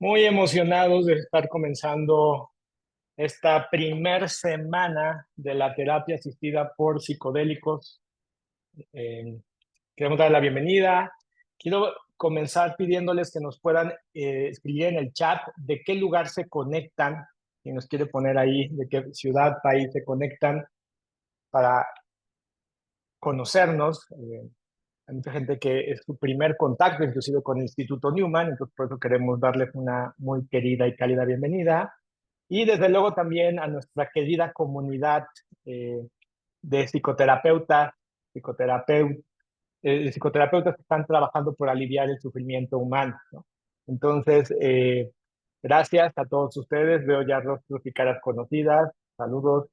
Muy emocionados de estar comenzando esta primer semana de la terapia asistida por psicodélicos. Eh, Queremos dar la bienvenida. Quiero comenzar pidiéndoles que nos puedan escribir en el chat de qué lugar se conectan, y nos quiere poner ahí de qué ciudad, país se conectan para conocernos. Hay mucha gente que es su primer contacto, inclusive con el Instituto Newman, entonces por eso queremos darles una muy querida y cálida bienvenida. Y desde luego también a nuestra querida comunidad eh, de psicoterapeutas, psicoterapeutas que están trabajando por aliviar el sufrimiento humano, ¿no? Entonces, gracias a todos ustedes. Veo ya rostros y caras conocidas. Saludos.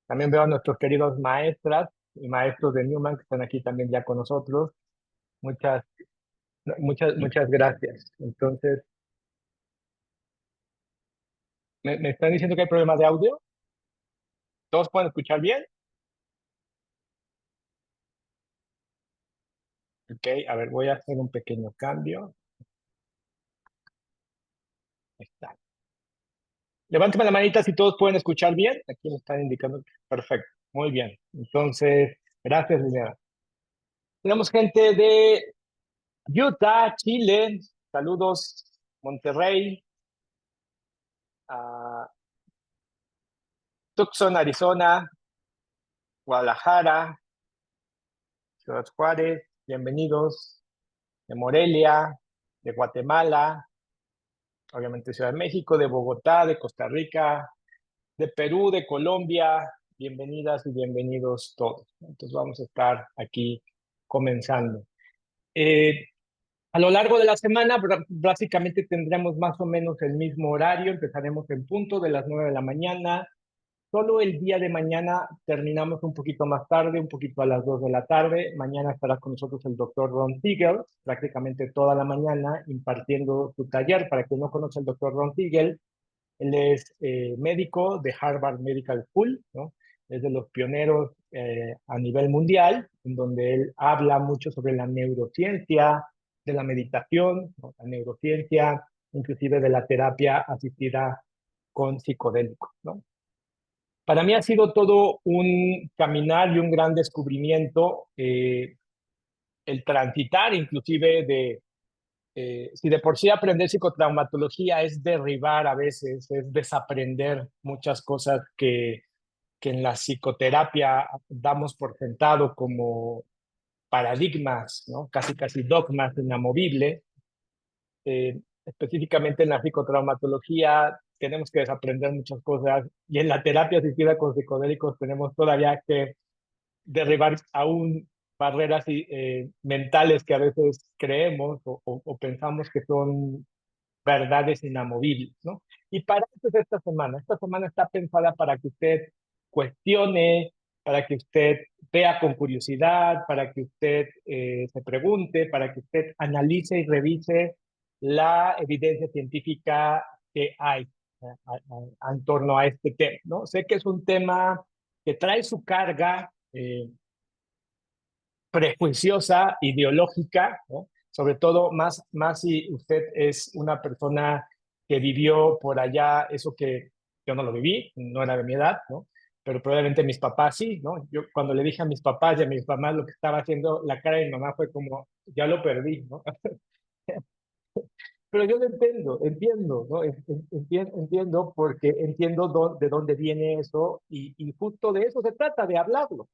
También veo a nuestros queridos maestras y maestros de Newman que están aquí también ya con nosotros. Muchas, muchas gracias. Entonces, ¿me están diciendo que hay problemas de audio? ¿Todos pueden escuchar bien? Ok, a ver, voy a hacer un pequeño cambio. Ahí está. Levántame la manita si todos pueden escuchar bien. Aquí me están indicando. Perfecto, muy bien. Entonces, gracias, Liliana. Tenemos gente de Utah, Chile. Saludos, Monterrey, a Tucson, Arizona, Guadalajara, Ciudad Juárez. Bienvenidos. De Morelia, de Guatemala, obviamente Ciudad de México, de Bogotá, de Costa Rica, de Perú, de Colombia. Bienvenidas y bienvenidos todos. Entonces vamos a estar aquí comenzando. Eh, a lo largo de la semana, básicamente tendremos más o menos el mismo horario. Empezaremos en punto de las 9 de la mañana. Solo el día de mañana terminamos un poquito más tarde, un poquito a las 2 de la tarde. Mañana estará con nosotros el doctor Ron Siegel, prácticamente toda la mañana impartiendo su taller. Para quien no conoce al doctor Ron Siegel, él es médico de Harvard Medical School, ¿no? Es de los pioneros a nivel mundial, en donde él habla mucho sobre la neurociencia, de la meditación, ¿no? La neurociencia, inclusive de la terapia asistida con psicodélicos, ¿no? Para mí ha sido todo un caminar y un gran descubrimiento, el transitar inclusive de, si de por sí aprender psicotraumatología es derribar a veces, es desaprender muchas cosas que en la psicoterapia damos por sentado como paradigmas, ¿no? Casi casi dogmas inamovibles. Específicamente en la psicotraumatología tenemos que desaprender muchas cosas y en la terapia asistida con psicodélicos tenemos todavía que derribar aún barreras mentales que a veces creemos o pensamos que son verdades inamovibles, ¿no? Y para eso es esta semana. Esta semana está pensada para que usted cuestione, para que usted vea con curiosidad, para que usted se pregunte, para que usted analice y revise la evidencia científica que hay en torno a este tema, ¿no? Sé que es un tema que trae su carga prejuiciosa, ideológica, ¿no? Sobre todo más si usted es una persona que vivió por allá eso que yo no lo viví, no era de mi edad, ¿no? Pero probablemente mis papás sí, ¿no? Yo cuando le dije a mis papás y a mis mamás lo que estaba haciendo, la cara de mi mamá fue como, ya lo perdí, ¿no? Pero yo lo entiendo, ¿no? Entiendo porque entiendo de dónde viene eso y justo de eso se trata, de hablarlo,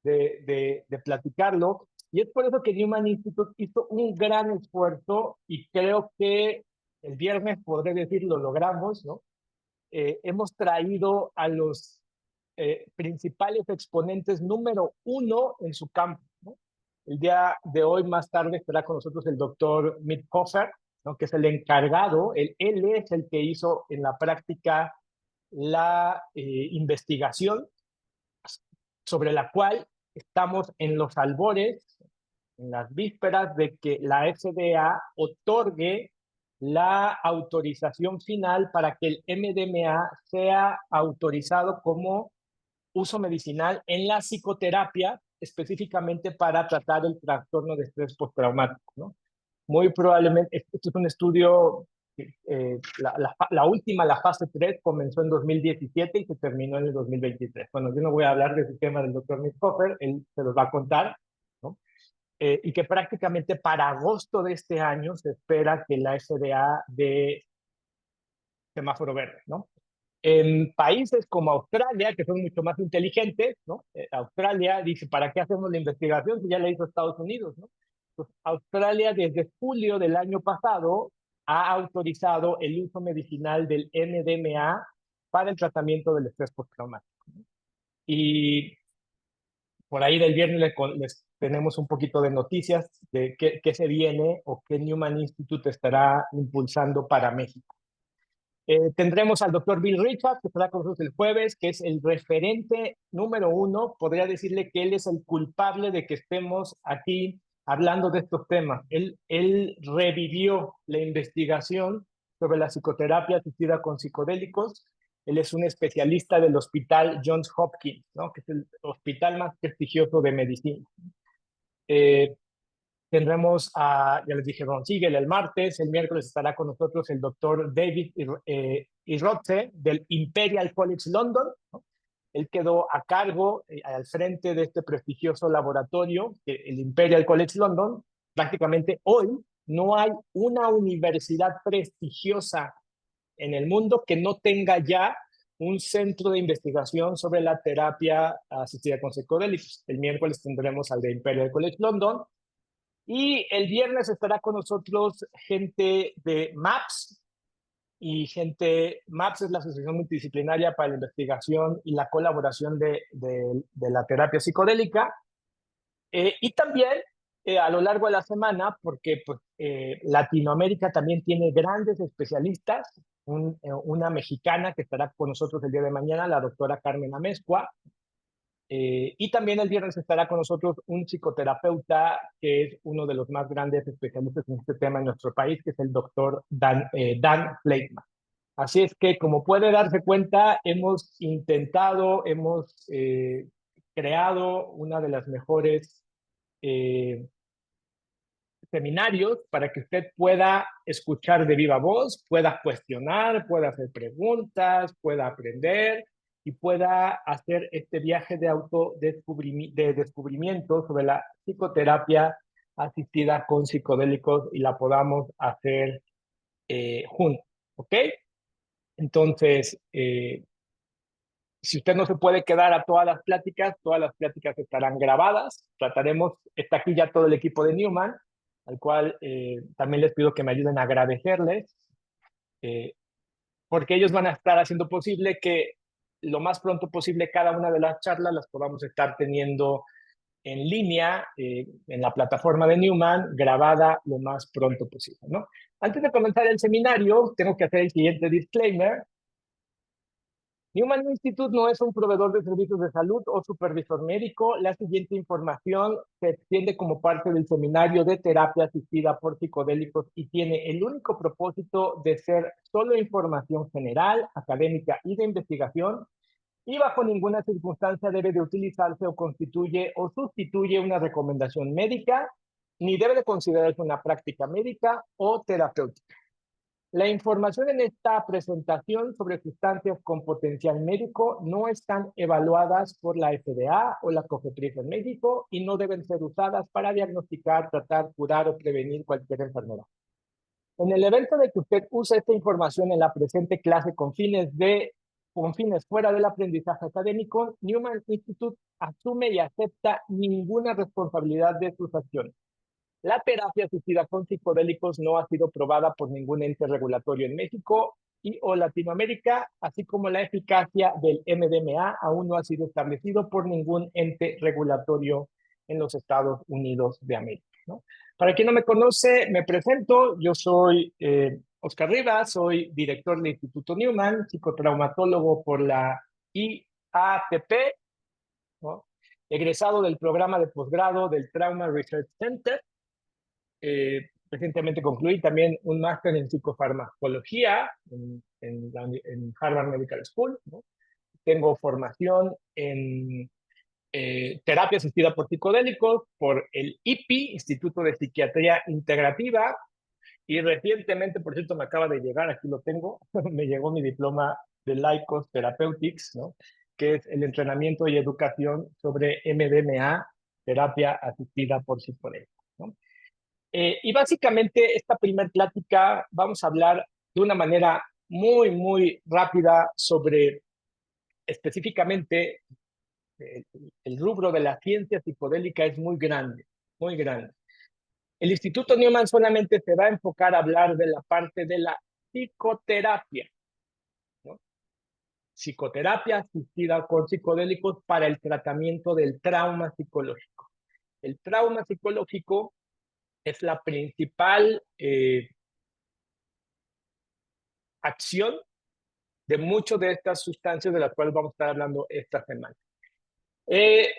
de platicarlo. Y es por eso que Newman Institute hizo un gran esfuerzo y creo que el viernes, podré decir, lo logramos, ¿no? Hemos traído a los principales exponentes número uno en su campo, ¿no? El día de hoy, más tarde, estará con nosotros el doctor Mithofer, ¿no? Que es el encargado, él es el que hizo en la práctica la investigación sobre la cual estamos en los albores, en las vísperas de que la FDA otorgue la autorización final para que el MDMA sea autorizado como uso medicinal en la psicoterapia, específicamente para tratar el trastorno de estrés postraumático, ¿no? Muy probablemente, esto es un estudio la última, la fase 3, comenzó en 2017 y se terminó en el 2023. Bueno, yo no voy a hablar de ese tema del doctor Mithofer, él se los va a contar, ¿no? Y que prácticamente para agosto de este año se espera que la FDA dé semáforo verde, ¿no? En países como Australia, que son mucho más inteligentes, ¿no? Australia dice, ¿para qué hacemos la investigación si ya la hizo Estados Unidos, ¿no? Pues Australia desde julio del año pasado ha autorizado el uso medicinal del MDMA para el tratamiento del estrés postraumático, ¿no? Y por ahí del viernes les tenemos un poquito de noticias de qué se viene o qué Newman Institute estará impulsando para México. Tendremos al doctor Bill Richards, que estará con nosotros el jueves, que es el referente número 1. Podría decirle que él es el culpable de que estemos aquí hablando de estos temas. Él revivió la investigación sobre la psicoterapia asistida con psicodélicos. Él es un especialista del Hospital Johns Hopkins, ¿no? Que es el hospital más prestigioso de medicina. Tendremos ya les dije, Ron Siegel el martes. El miércoles estará con nosotros el doctor David Irotze del Imperial College London, ¿no? Él quedó a cargo, al frente de este prestigioso laboratorio, el Imperial College London. Prácticamente hoy no hay una universidad prestigiosa en el mundo que no tenga ya un centro de investigación sobre la terapia asistida con psicodélicos. El miércoles tendremos al de Imperial College London. Y el viernes estará con nosotros gente de MAPS, MAPS es la Asociación Multidisciplinaria para la Investigación y la Colaboración de la Terapia Psicodélica. Y también a lo largo de la semana, porque pues, Latinoamérica también tiene grandes especialistas, una mexicana que estará con nosotros el día de mañana, la doctora Carmen Amezcua. Y también el viernes estará con nosotros un psicoterapeuta que es uno de los más grandes especialistas en este tema en nuestro país, que es el doctor Dan Fleitman. Así es que, como puede darse cuenta, hemos intentado, hemos creado una de las mejores seminarios para que usted pueda escuchar de viva voz, pueda cuestionar, pueda hacer preguntas, pueda aprender y pueda hacer este viaje de descubrimiento sobre la psicoterapia asistida con psicodélicos y la podamos hacer juntos, ¿ok? Entonces, si usted no se puede quedar a todas las pláticas estarán grabadas. Trataremos, está aquí ya todo el equipo de Newman, al cual también les pido que me ayuden a agradecerles, eh, porque ellos van a estar haciendo posible que lo más pronto posible cada una de las charlas las podamos estar teniendo en línea, en la plataforma de Newman, grabada lo más pronto posible, ¿no? Antes de comenzar el seminario, tengo que hacer el siguiente disclaimer. Newman Institute no es un proveedor de servicios de salud o supervisor médico. La siguiente información se extiende como parte del seminario de terapia asistida por psicodélicos y tiene el único propósito de ser solo información general, académica y de investigación, y bajo ninguna circunstancia debe de utilizarse o constituye o sustituye una recomendación médica, ni debe de considerarse una práctica médica o terapéutica. La información en esta presentación sobre sustancias con potencial médico no están evaluadas por la FDA o la COFEPRIS en México y no deben ser usadas para diagnosticar, tratar, curar o prevenir cualquier enfermedad. En el evento de que usted use esta información en la presente clase con fines fuera del aprendizaje académico, Newman Institute asume y acepta ninguna responsabilidad de sus acciones. La terapia asistida con psicodélicos no ha sido probada por ningún ente regulatorio en México y o Latinoamérica, así como la eficacia del MDMA aún no ha sido establecido por ningún ente regulatorio en los Estados Unidos de América, ¿no? Para quien no me conoce, me presento. Yo soy Oscar Rivas, soy director del Instituto Newman, psicotraumatólogo por la IATP, ¿no? Egresado del programa de posgrado del Trauma Research Center. Recientemente concluí también un máster en psicofarmacología en Harvard Medical School, ¿no? Tengo formación en terapia asistida por psicodélicos por el IPI, Instituto de Psiquiatría Integrativa, Y recientemente, por cierto, me acaba de llegar, aquí lo tengo, me llegó mi diploma de Lykos Therapeutics, ¿no? Que es el entrenamiento y educación sobre MDMA, terapia asistida por psicodelia, ¿no? Y básicamente esta primera plática vamos a hablar de una manera muy, muy rápida sobre específicamente el, el rubro de la ciencia psicodélica es muy grande, muy grande. El Instituto Newman solamente se va a enfocar a hablar de la parte de la psicoterapia, ¿no? Psicoterapia asistida con psicodélicos para el tratamiento del trauma psicológico. El trauma psicológico es la principal acción de muchas de estas sustancias de las cuales vamos a estar hablando esta semana. Eh,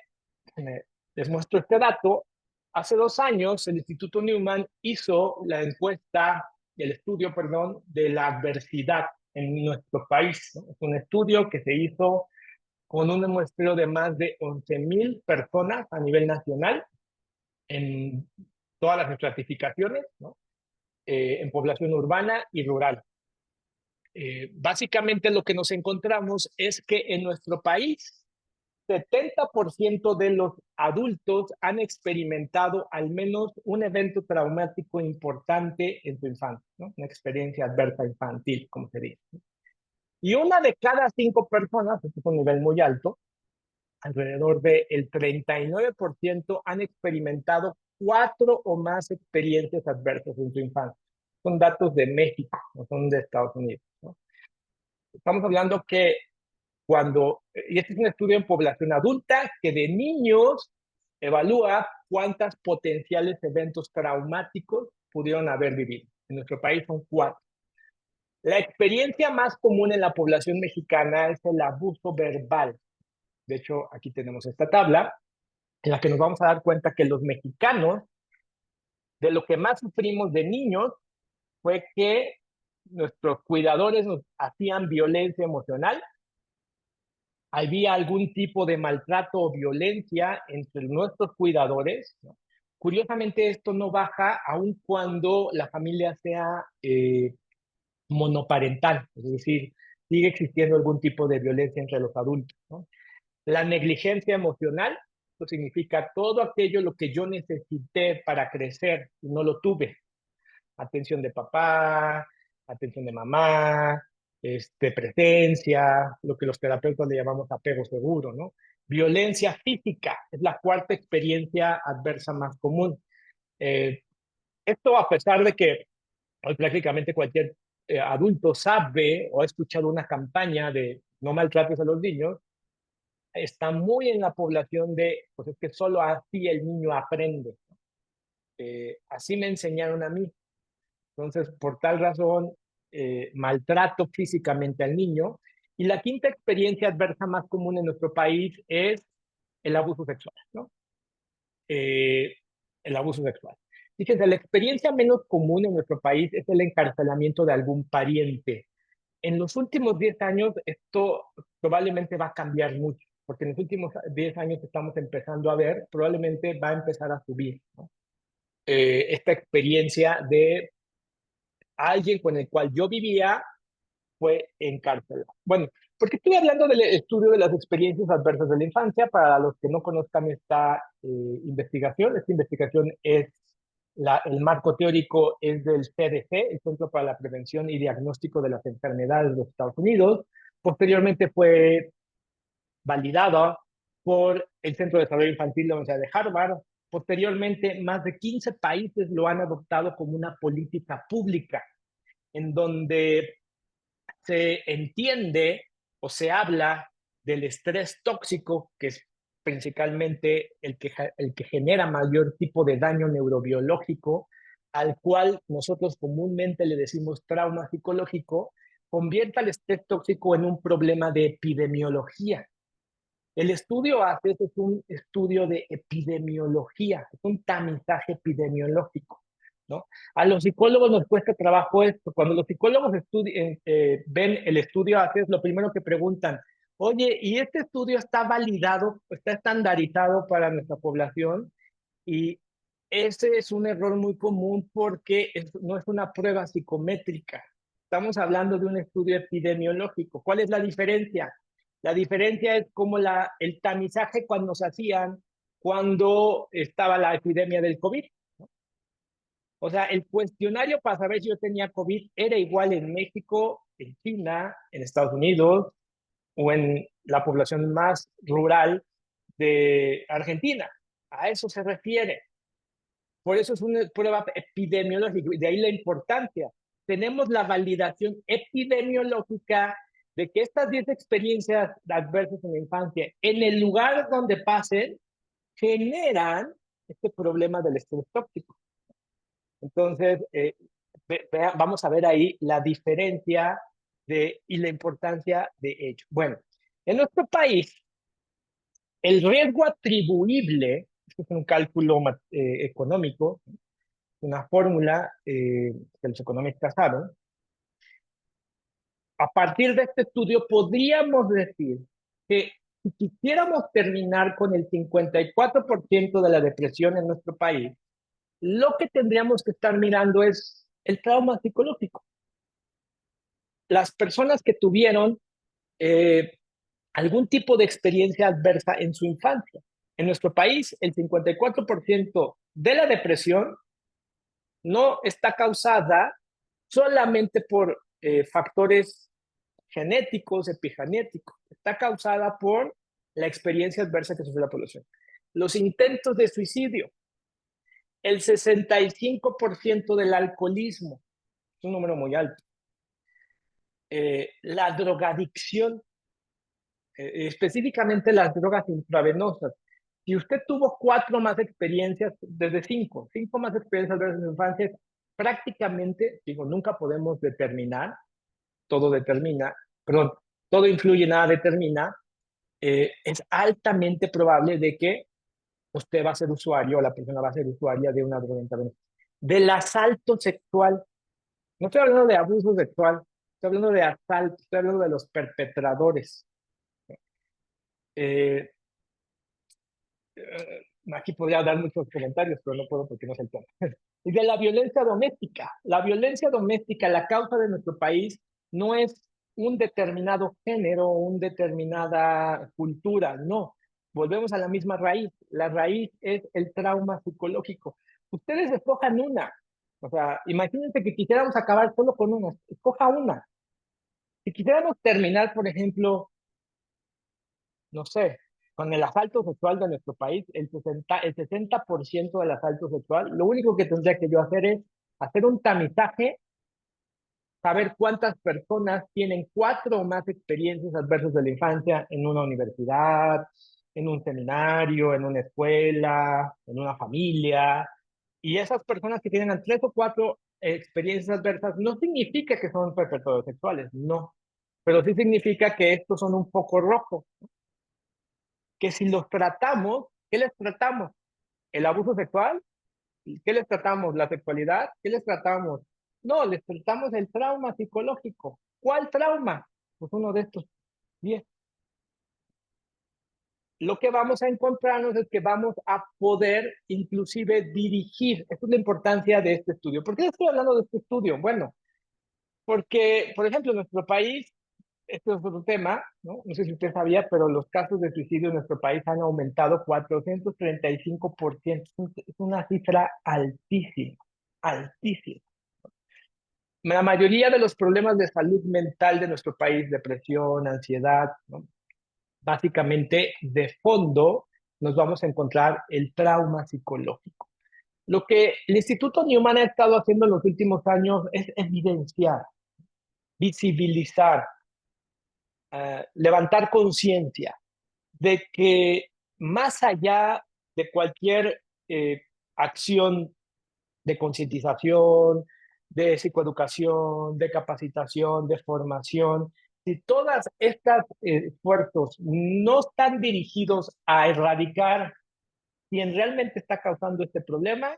Les muestro este dato. Hace 2 años, el Instituto Newman hizo la encuesta, el estudio, perdón, de la adversidad en nuestro país, ¿no? Es un estudio que se hizo con un muestreo de más de 11,000 personas a nivel nacional en todas las estratificaciones, ¿no? En población urbana y rural. Básicamente lo que nos encontramos es que en nuestro país 70% de los adultos han experimentado al menos un evento traumático importante en su infancia, ¿no? Una experiencia adversa infantil, como se dice. Y una de cada 5 personas, esto es un nivel muy alto, alrededor del 39% han experimentado 4 o más experiencias adversas en su infancia. Son datos de México, no son de Estados Unidos, ¿no? Estamos hablando que y este es un estudio en población adulta que de niños evalúa cuántas potenciales eventos traumáticos pudieron haber vivido. En nuestro país son 4. La experiencia más común en la población mexicana es el abuso verbal. De hecho, aquí tenemos esta tabla en la que nos vamos a dar cuenta que los mexicanos, de lo que más sufrimos de niños, fue que nuestros cuidadores nos hacían violencia emocional. Había algún tipo de maltrato o violencia entre nuestros cuidadores, ¿no? Curiosamente, esto no baja aun cuando la familia sea monoparental, es decir, sigue existiendo algún tipo de violencia entre los adultos, ¿no? La negligencia emocional, eso significa todo aquello lo que yo necesité para crecer y no lo tuve. Atención de papá, atención de mamá, presencia, lo que los terapeutas le llamamos apego seguro, ¿no? Violencia física es la cuarta experiencia adversa más común. Eh, Esto a pesar de que hoy prácticamente cualquier adulto sabe o ha escuchado una campaña de no maltrates a los niños, está muy en la población de, pues es que solo así el niño aprende. Así me enseñaron a mí. Entonces, por tal razón, maltrato físicamente al niño. Y la quinta experiencia adversa más común en nuestro país es el abuso sexual, ¿no? Eh, el abuso sexual. Fíjense, la experiencia menos común en nuestro país es el encarcelamiento de algún pariente. En los últimos 10 años esto probablemente va a cambiar mucho, porque en los últimos 10 años estamos empezando a ver, probablemente va a empezar a subir, ¿no? Esta experiencia de alguien con el cual yo vivía fue encarcelado. Bueno, porque estoy hablando del estudio de las experiencias adversas de la infancia. Para los que no conozcan esta investigación es el marco teórico es del CDC, el Centro para la Prevención y Diagnóstico de las Enfermedades de los Estados Unidos. Posteriormente fue validada por el Centro de Desarrollo Infantil de la Universidad de Harvard. Posteriormente, más de 15 países lo han adoptado como una política pública, en donde se entiende o se habla del estrés tóxico, que es principalmente el que genera mayor tipo de daño neurobiológico, al cual nosotros comúnmente le decimos trauma psicológico, convierte al estrés tóxico en un problema de epidemiología. El estudio ACES es un estudio de epidemiología, es un tamizaje epidemiológico, ¿no? A los psicólogos nos cuesta trabajo esto. Cuando los psicólogos ven el estudio ACES, lo primero que preguntan, oye, ¿y este estudio está validado, está estandarizado para nuestra población? Y Ese es un error muy común porque no es una prueba psicométrica. Estamos hablando de un estudio epidemiológico. ¿Cuál es la diferencia? La diferencia es como el tamizaje cuando se hacían cuando estaba la epidemia del COVID. O sea, el cuestionario para saber si yo tenía COVID era igual en México, en China, en Estados Unidos o en la población más rural de Argentina. A eso se refiere. Por eso es una prueba epidemiológica y de ahí la importancia. Tenemos la validación epidemiológica de que estas 10 experiencias adversas en la infancia, en el lugar donde pasen, generan este problema del estrés tóxico. Entonces, vamos a ver ahí la diferencia y la importancia de ello. Bueno, en nuestro país, el riesgo atribuible, esto es un cálculo económico, una fórmula que los economistas saben. A partir de este estudio podríamos decir que si quisiéramos terminar con el 54% de la depresión en nuestro país, lo que tendríamos que estar mirando es el trauma psicológico. Las personas que tuvieron algún tipo de experiencia adversa en su infancia. En nuestro país, el 54% de la depresión no está causada solamente por factores genéticos, epigenéticos. Está causada por la experiencia adversa que sufre la población. Los intentos de suicidio, el 65% del alcoholismo, es un número muy alto. La drogadicción, específicamente las drogas intravenosas. Si usted tuvo 4 más experiencias, desde 5 más experiencias adversas en su infancia, prácticamente, digo, nunca podemos determinar, todo determina, perdón, todo influye, nada determina, es altamente probable de que usted va a ser usuario, o la persona va a ser usuaria de una droga intravenosa. Del asalto sexual, no estoy hablando de abuso sexual, estoy hablando de asalto, estoy hablando de los perpetradores. Eh, Aquí podría dar muchos comentarios, pero no puedo porque no es el tema. Y de la violencia doméstica. La violencia doméstica, la causa de nuestro país no es un determinado género, una determinada cultura, no. Volvemos a la misma raíz. La raíz es el trauma psicológico. Ustedes escojan una. O sea, imagínense que quisiéramos acabar solo con una. Escoja una. Si quisiéramos terminar, por ejemplo, no sé, con el asalto sexual de nuestro país, el 60% del asalto sexual, lo único que tendría que yo hacer es hacer un tamizaje, saber cuántas personas tienen 4 o más experiencias adversas de la infancia en una universidad, en un seminario, en una escuela, en una familia. Y esas personas que tienen 3 o 4 experiencias adversas no significa que son perpetradores sexuales, no. Pero sí significa que estos son un foco rojo, que si los tratamos, ¿qué les tratamos? ¿El abuso sexual? ¿Qué les tratamos? ¿La sexualidad? ¿Qué les tratamos? No, les tratamos el trauma psicológico. ¿Cuál trauma? Pues uno de estos 10. Lo que vamos a encontrarnos es que vamos a poder inclusive dirigir. Esa es la importancia de este estudio. ¿Por qué estoy hablando de este estudio? Bueno, porque, por ejemplo, en nuestro país, esto es otro tema, ¿no? No sé si usted sabía, pero los casos de suicidio en nuestro país han aumentado 435%. Es una cifra altísima, altísima. La mayoría de los problemas de salud mental de nuestro país, depresión, ansiedad, ¿no? Básicamente de fondo nos vamos a encontrar el trauma psicológico. Lo que el Instituto Newman ha estado haciendo en los últimos años es evidenciar, visibilizar, levantar conciencia de que más allá de cualquier acción de concientización, de psicoeducación, de capacitación, de formación, si todas estas esfuerzos no están dirigidos a erradicar quien realmente está causando este problema,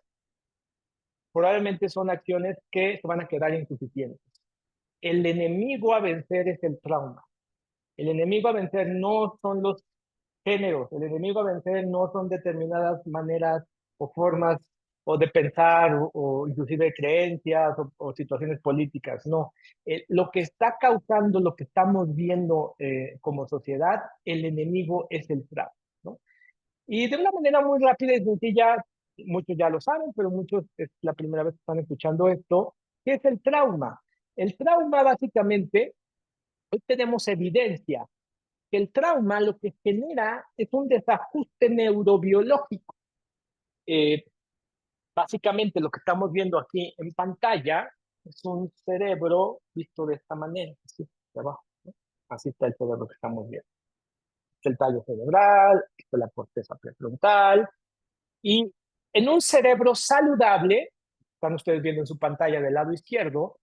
probablemente son acciones que se van a quedar insuficientes. El enemigo a vencer es el trauma. El enemigo a vencer no son los géneros, el enemigo a vencer no son determinadas maneras o formas o de pensar, o inclusive de creencias o situaciones políticas. No, lo que está causando, lo que estamos viendo como sociedad, el enemigo es el trauma, ¿no? Y de una manera muy rápida y sencilla, muchos ya lo saben, pero muchos es la primera vez que están escuchando esto, ¿qué es el trauma? El trauma básicamente, hoy tenemos evidencia que el trauma lo que genera es un desajuste neurobiológico. Eh, Básicamente lo que estamos viendo aquí en pantalla es un cerebro visto de esta manera, así, de abajo, ¿no? Así está el cerebro que estamos viendo. Está el tallo cerebral, está la corteza prefrontal, y en un cerebro saludable, están ustedes viendo en su pantalla del lado izquierdo,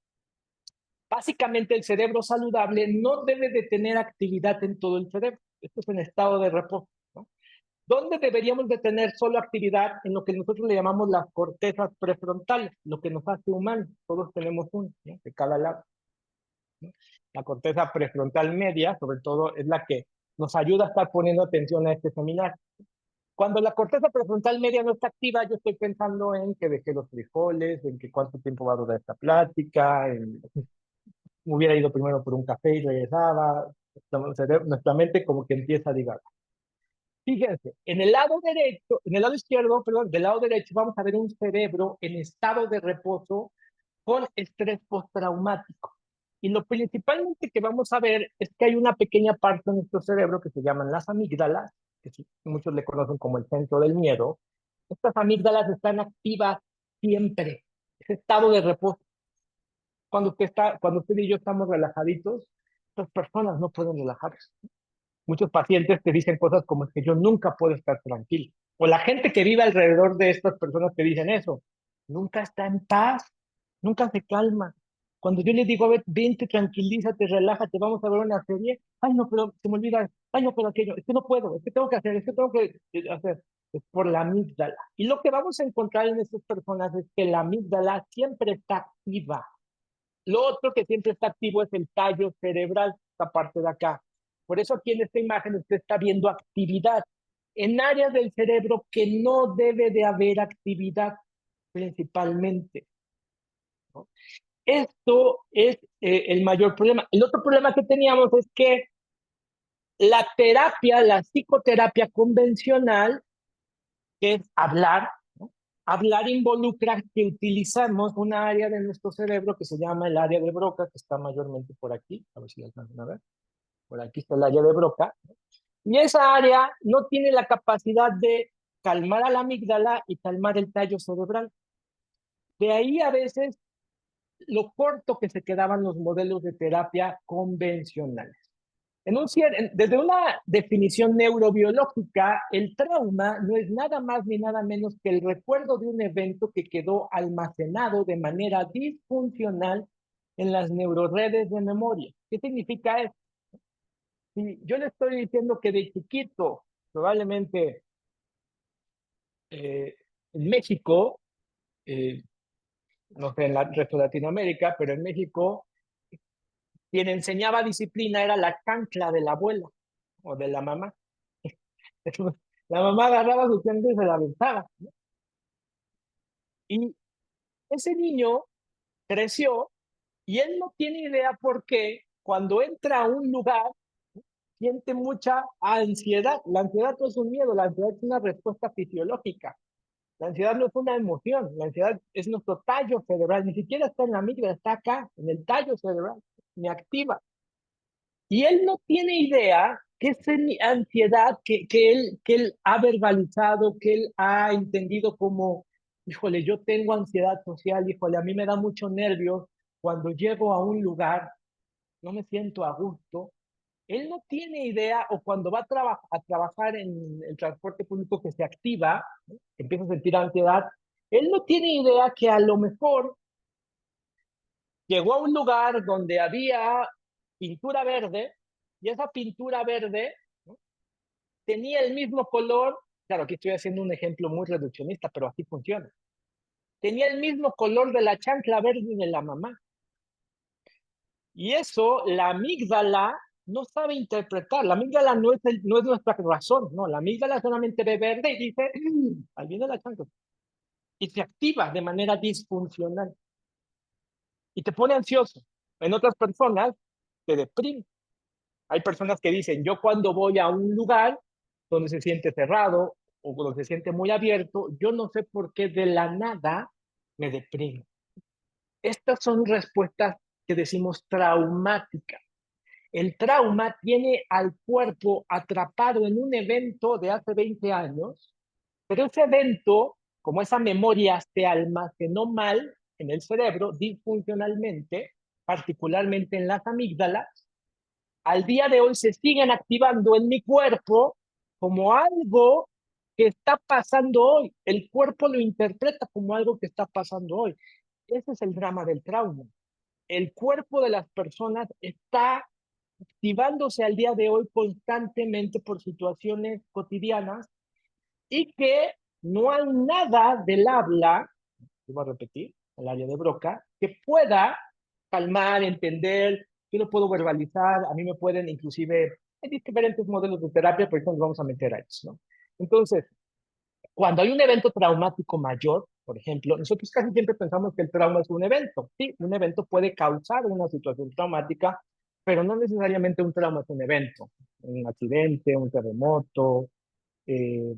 básicamente el cerebro saludable no debe de tener actividad en todo el cerebro. Esto es en estado de reposo, ¿no? ¿Dónde deberíamos de tener solo actividad? En lo que nosotros le llamamos las cortezas prefrontales, lo que nos hace humanos. Todos tenemos uno, ¿no? De cada lado, ¿no? La corteza prefrontal media, sobre todo, es la que nos ayuda a estar poniendo atención a este seminario. Cuando la corteza prefrontal media no está activa, yo estoy pensando en que dejé los frijoles, en que cuánto tiempo va a durar esta plática, en hubiera ido primero por un café y regresaba. Nuestra mente como que empieza a divagar. Fíjense, en el lado derecho, en el lado izquierdo, perdón, del lado derecho vamos a ver un cerebro en estado de reposo con estrés postraumático. Y lo principalmente que vamos a ver es que hay una pequeña parte de nuestro cerebro que se llaman las amígdalas, que muchos le conocen como el centro del miedo. Estas amígdalas están activas siempre, ese estado de reposo. Cuando usted y yo estamos relajaditos, las personas no pueden relajarse. Muchos pacientes te dicen cosas como es que yo nunca puedo estar tranquilo. O la gente que vive alrededor de estas personas que dicen eso, nunca está en paz, nunca se calma. Cuando yo les digo, a ver, vente, tranquilízate, relájate, vamos a ver una serie, ay, no, pero se me olvida, ay, no, pero aquello, es que no puedo, es que tengo que hacer, es que tengo que hacer. Es por la amígdala. Y lo que vamos a encontrar en estas personas es que la amígdala siempre está activa. Lo otro que siempre está activo es el tallo cerebral, esta parte de acá. Por eso aquí en esta imagen usted está viendo actividad en áreas del cerebro que no debe de haber actividad principalmente, ¿no? Esto es el mayor problema. El otro problema que teníamos es que la terapia, la psicoterapia convencional, que es hablar, ¿no? Hablar involucra que utilizamos una área de nuestro cerebro que se llama el área de Broca, que está mayormente por aquí, a ver si lo alcanzan a ver, por aquí está el área de Broca, ¿no? Y esa área no tiene la capacidad de calmar a la amígdala y calmar el tallo cerebral. De ahí a veces lo corto que se quedaban los modelos de terapia convencionales. Desde una definición neurobiológica, el trauma no es nada más ni nada menos que el recuerdo de un evento que quedó almacenado de manera disfuncional en las neuroredes de memoria. ¿Qué significa eso? Si yo le estoy diciendo que de chiquito, probablemente en México, eh, no sé, en el resto de Latinoamérica, pero en México, quien enseñaba disciplina era la chancla de la abuela o de la mamá. La mamá agarraba su chancla y se la aventaba. Y ese niño creció y él no tiene idea por qué cuando entra a un lugar siente mucha ansiedad. La ansiedad no es un miedo, la ansiedad es una respuesta fisiológica. La ansiedad no es una emoción, la ansiedad es nuestro tallo cerebral, ni siquiera está en la amígdala, está acá, en el tallo cerebral, me activa. Y él no tiene idea que esa ansiedad que él ha verbalizado, que él ha entendido como, híjole, yo tengo ansiedad social, híjole, a mí me da mucho nervio cuando llego a un lugar, no me siento a gusto. Él no tiene idea, o cuando va a trabajar en el transporte público que se activa, ¿no? Empieza a sentir ansiedad, él no tiene idea que a lo mejor llegó a un lugar donde había pintura verde y esa pintura verde, ¿no? Tenía el mismo color, claro, aquí estoy haciendo un ejemplo muy reduccionista, pero así funciona. Tenía el mismo color de la chancla verde de la mamá. Y eso, la amígdala no sabe interpretar. La amígdala no es nuestra razón, no. La amígdala solamente ve verde y dice, ahí viene la chancla. y se activa de manera disfuncional y te pone ansioso. En otras personas te deprime. Hay personas que dicen, yo cuando voy a un lugar donde se siente cerrado o donde se siente muy abierto, yo no sé por qué de la nada me deprimo. Estas son respuestas que decimos traumáticas. El trauma tiene al cuerpo atrapado en un evento de hace 20 años, pero ese evento, como esa memoria se almacenó mal en el cerebro, disfuncionalmente, particularmente en las amígdalas, al día de hoy se siguen activando en mi cuerpo como algo que está pasando hoy. El cuerpo lo interpreta como algo que está pasando hoy. Ese es el drama del trauma. El cuerpo de las personas está activándose al día de hoy constantemente por situaciones cotidianas y que no hay nada del habla, voy a repetir, el área de Broca, que pueda calmar, entender, yo lo puedo verbalizar, a mí me pueden inclusive, hay diferentes modelos de terapia, pero nos vamos a meter a eso, ¿no? Entonces, cuando hay un evento traumático mayor, por ejemplo, nosotros casi siempre pensamos que el trauma es un evento. Sí, un evento puede causar una situación traumática, pero no necesariamente un trauma es un evento. Un accidente, un terremoto, eh,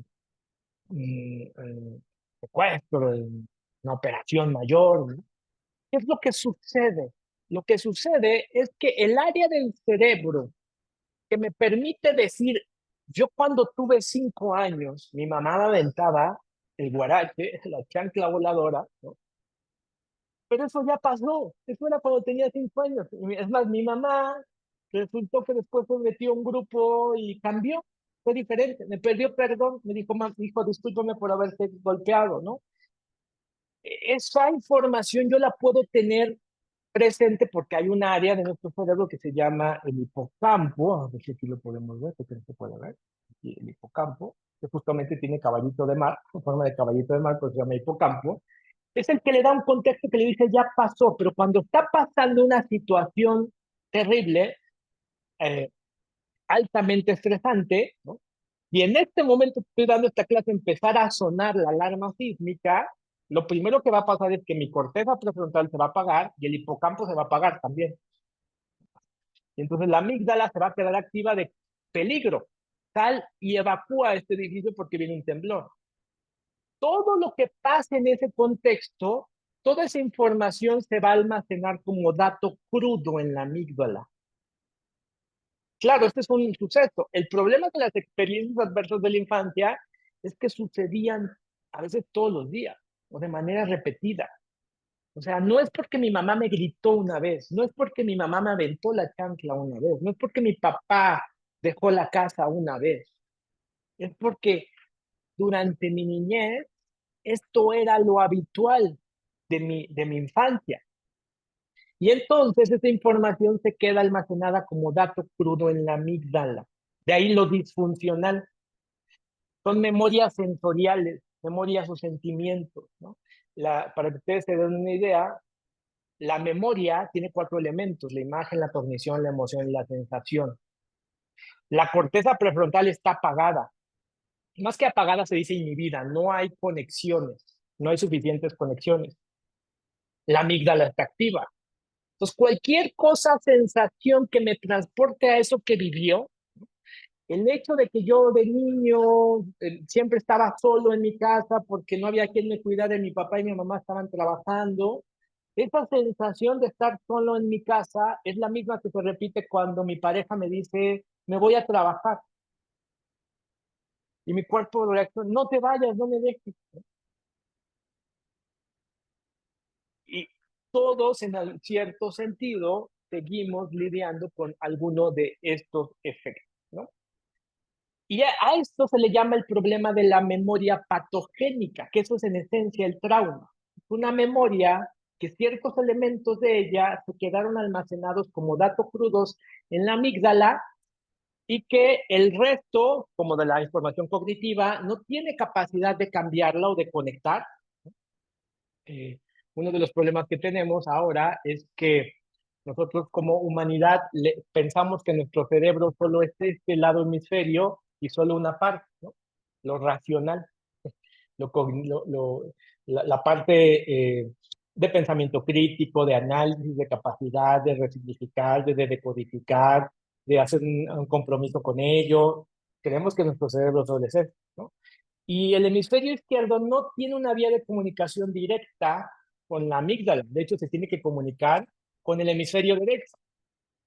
secuestro, una operación mayor, ¿no? ¿Qué es lo que sucede? Lo que sucede es que el área del cerebro que me permite decir, yo cuando tuve 5 años, mi mamá me aventaba el guarache, la chancla voladora, ¿no? Pero eso ya pasó, eso era cuando tenía 5 años. Es más, mi mamá resultó que después se metió a un grupo y cambió, fue diferente, me perdió perdón, me dijo, hijo, discúlpame por haberte golpeado, ¿no? Esa información yo la puedo tener presente porque hay un área de nuestro cerebro que se llama el hipocampo, a ver si aquí lo podemos ver, que se puede ver, aquí el hipocampo, que justamente tiene caballito de mar, en forma de caballito de mar, pues se llama hipocampo, es el que le da un contexto que le dice ya pasó, pero cuando está pasando una situación terrible, eh, altamente estresante, ¿no? Y en este momento que estoy dando esta clase, empezar a sonar la alarma sísmica, lo primero que va a pasar es que mi corteza prefrontal se va a apagar y el hipocampo se va a apagar también. Y entonces la amígdala se va a quedar activa de peligro. Sal y evacúa este edificio porque viene un temblor. Todo lo que pase en ese contexto, toda esa información se va a almacenar como dato crudo en la amígdala. Claro, este es un suceso. El problema de las experiencias adversas de la infancia es que sucedían a veces todos los días o de manera repetida. O sea, no es porque mi mamá me gritó una vez, no es porque mi mamá me aventó la chancla una vez, no es porque mi papá dejó la casa una vez, es porque durante mi niñez esto era lo habitual de mi infancia. Y entonces esa información se queda almacenada como dato crudo en la amígdala. De ahí lo disfuncional. Son memorias sensoriales, memorias o sentimientos, ¿no? Para que ustedes se den una idea, la memoria tiene 4 elementos: la imagen, la cognición, la emoción y la sensación. La corteza prefrontal está apagada. Más que apagada se dice inhibida, no hay conexiones, no hay suficientes conexiones. La amígdala está activa. Entonces, cualquier cosa, sensación que me transporte a eso que vivió, el hecho de que yo de niño siempre estaba solo en mi casa porque no había quien me cuidara, mi papá y mi mamá estaban trabajando, esa sensación de estar solo en mi casa es la misma que se repite cuando mi pareja me dice, me voy a trabajar. Y mi cuerpo reacciona, no te vayas, no me dejes. Y todos, en cierto sentido, seguimos lidiando con alguno de estos efectos, ¿no? Y a esto se le llama el problema de la memoria patogénica, que eso es en esencia el trauma. Una memoria que ciertos elementos de ella se quedaron almacenados como datos crudos en la amígdala y que el resto, como de la información cognitiva, no tiene capacidad de cambiarla o de conectar. Eh, Uno de los problemas que tenemos ahora es que nosotros como humanidad pensamos que nuestro cerebro solo es este lado hemisferio y solo una parte, ¿no? Lo racional, lo, lo, la parte de pensamiento crítico, de análisis, de capacidad de resignificar, de decodificar, de hacer un compromiso con ello. Creemos que nuestro cerebro suele ser, ¿no? Y el hemisferio izquierdo no tiene una vía de comunicación directa con la amígdala. De hecho, se tiene que comunicar con el hemisferio derecho,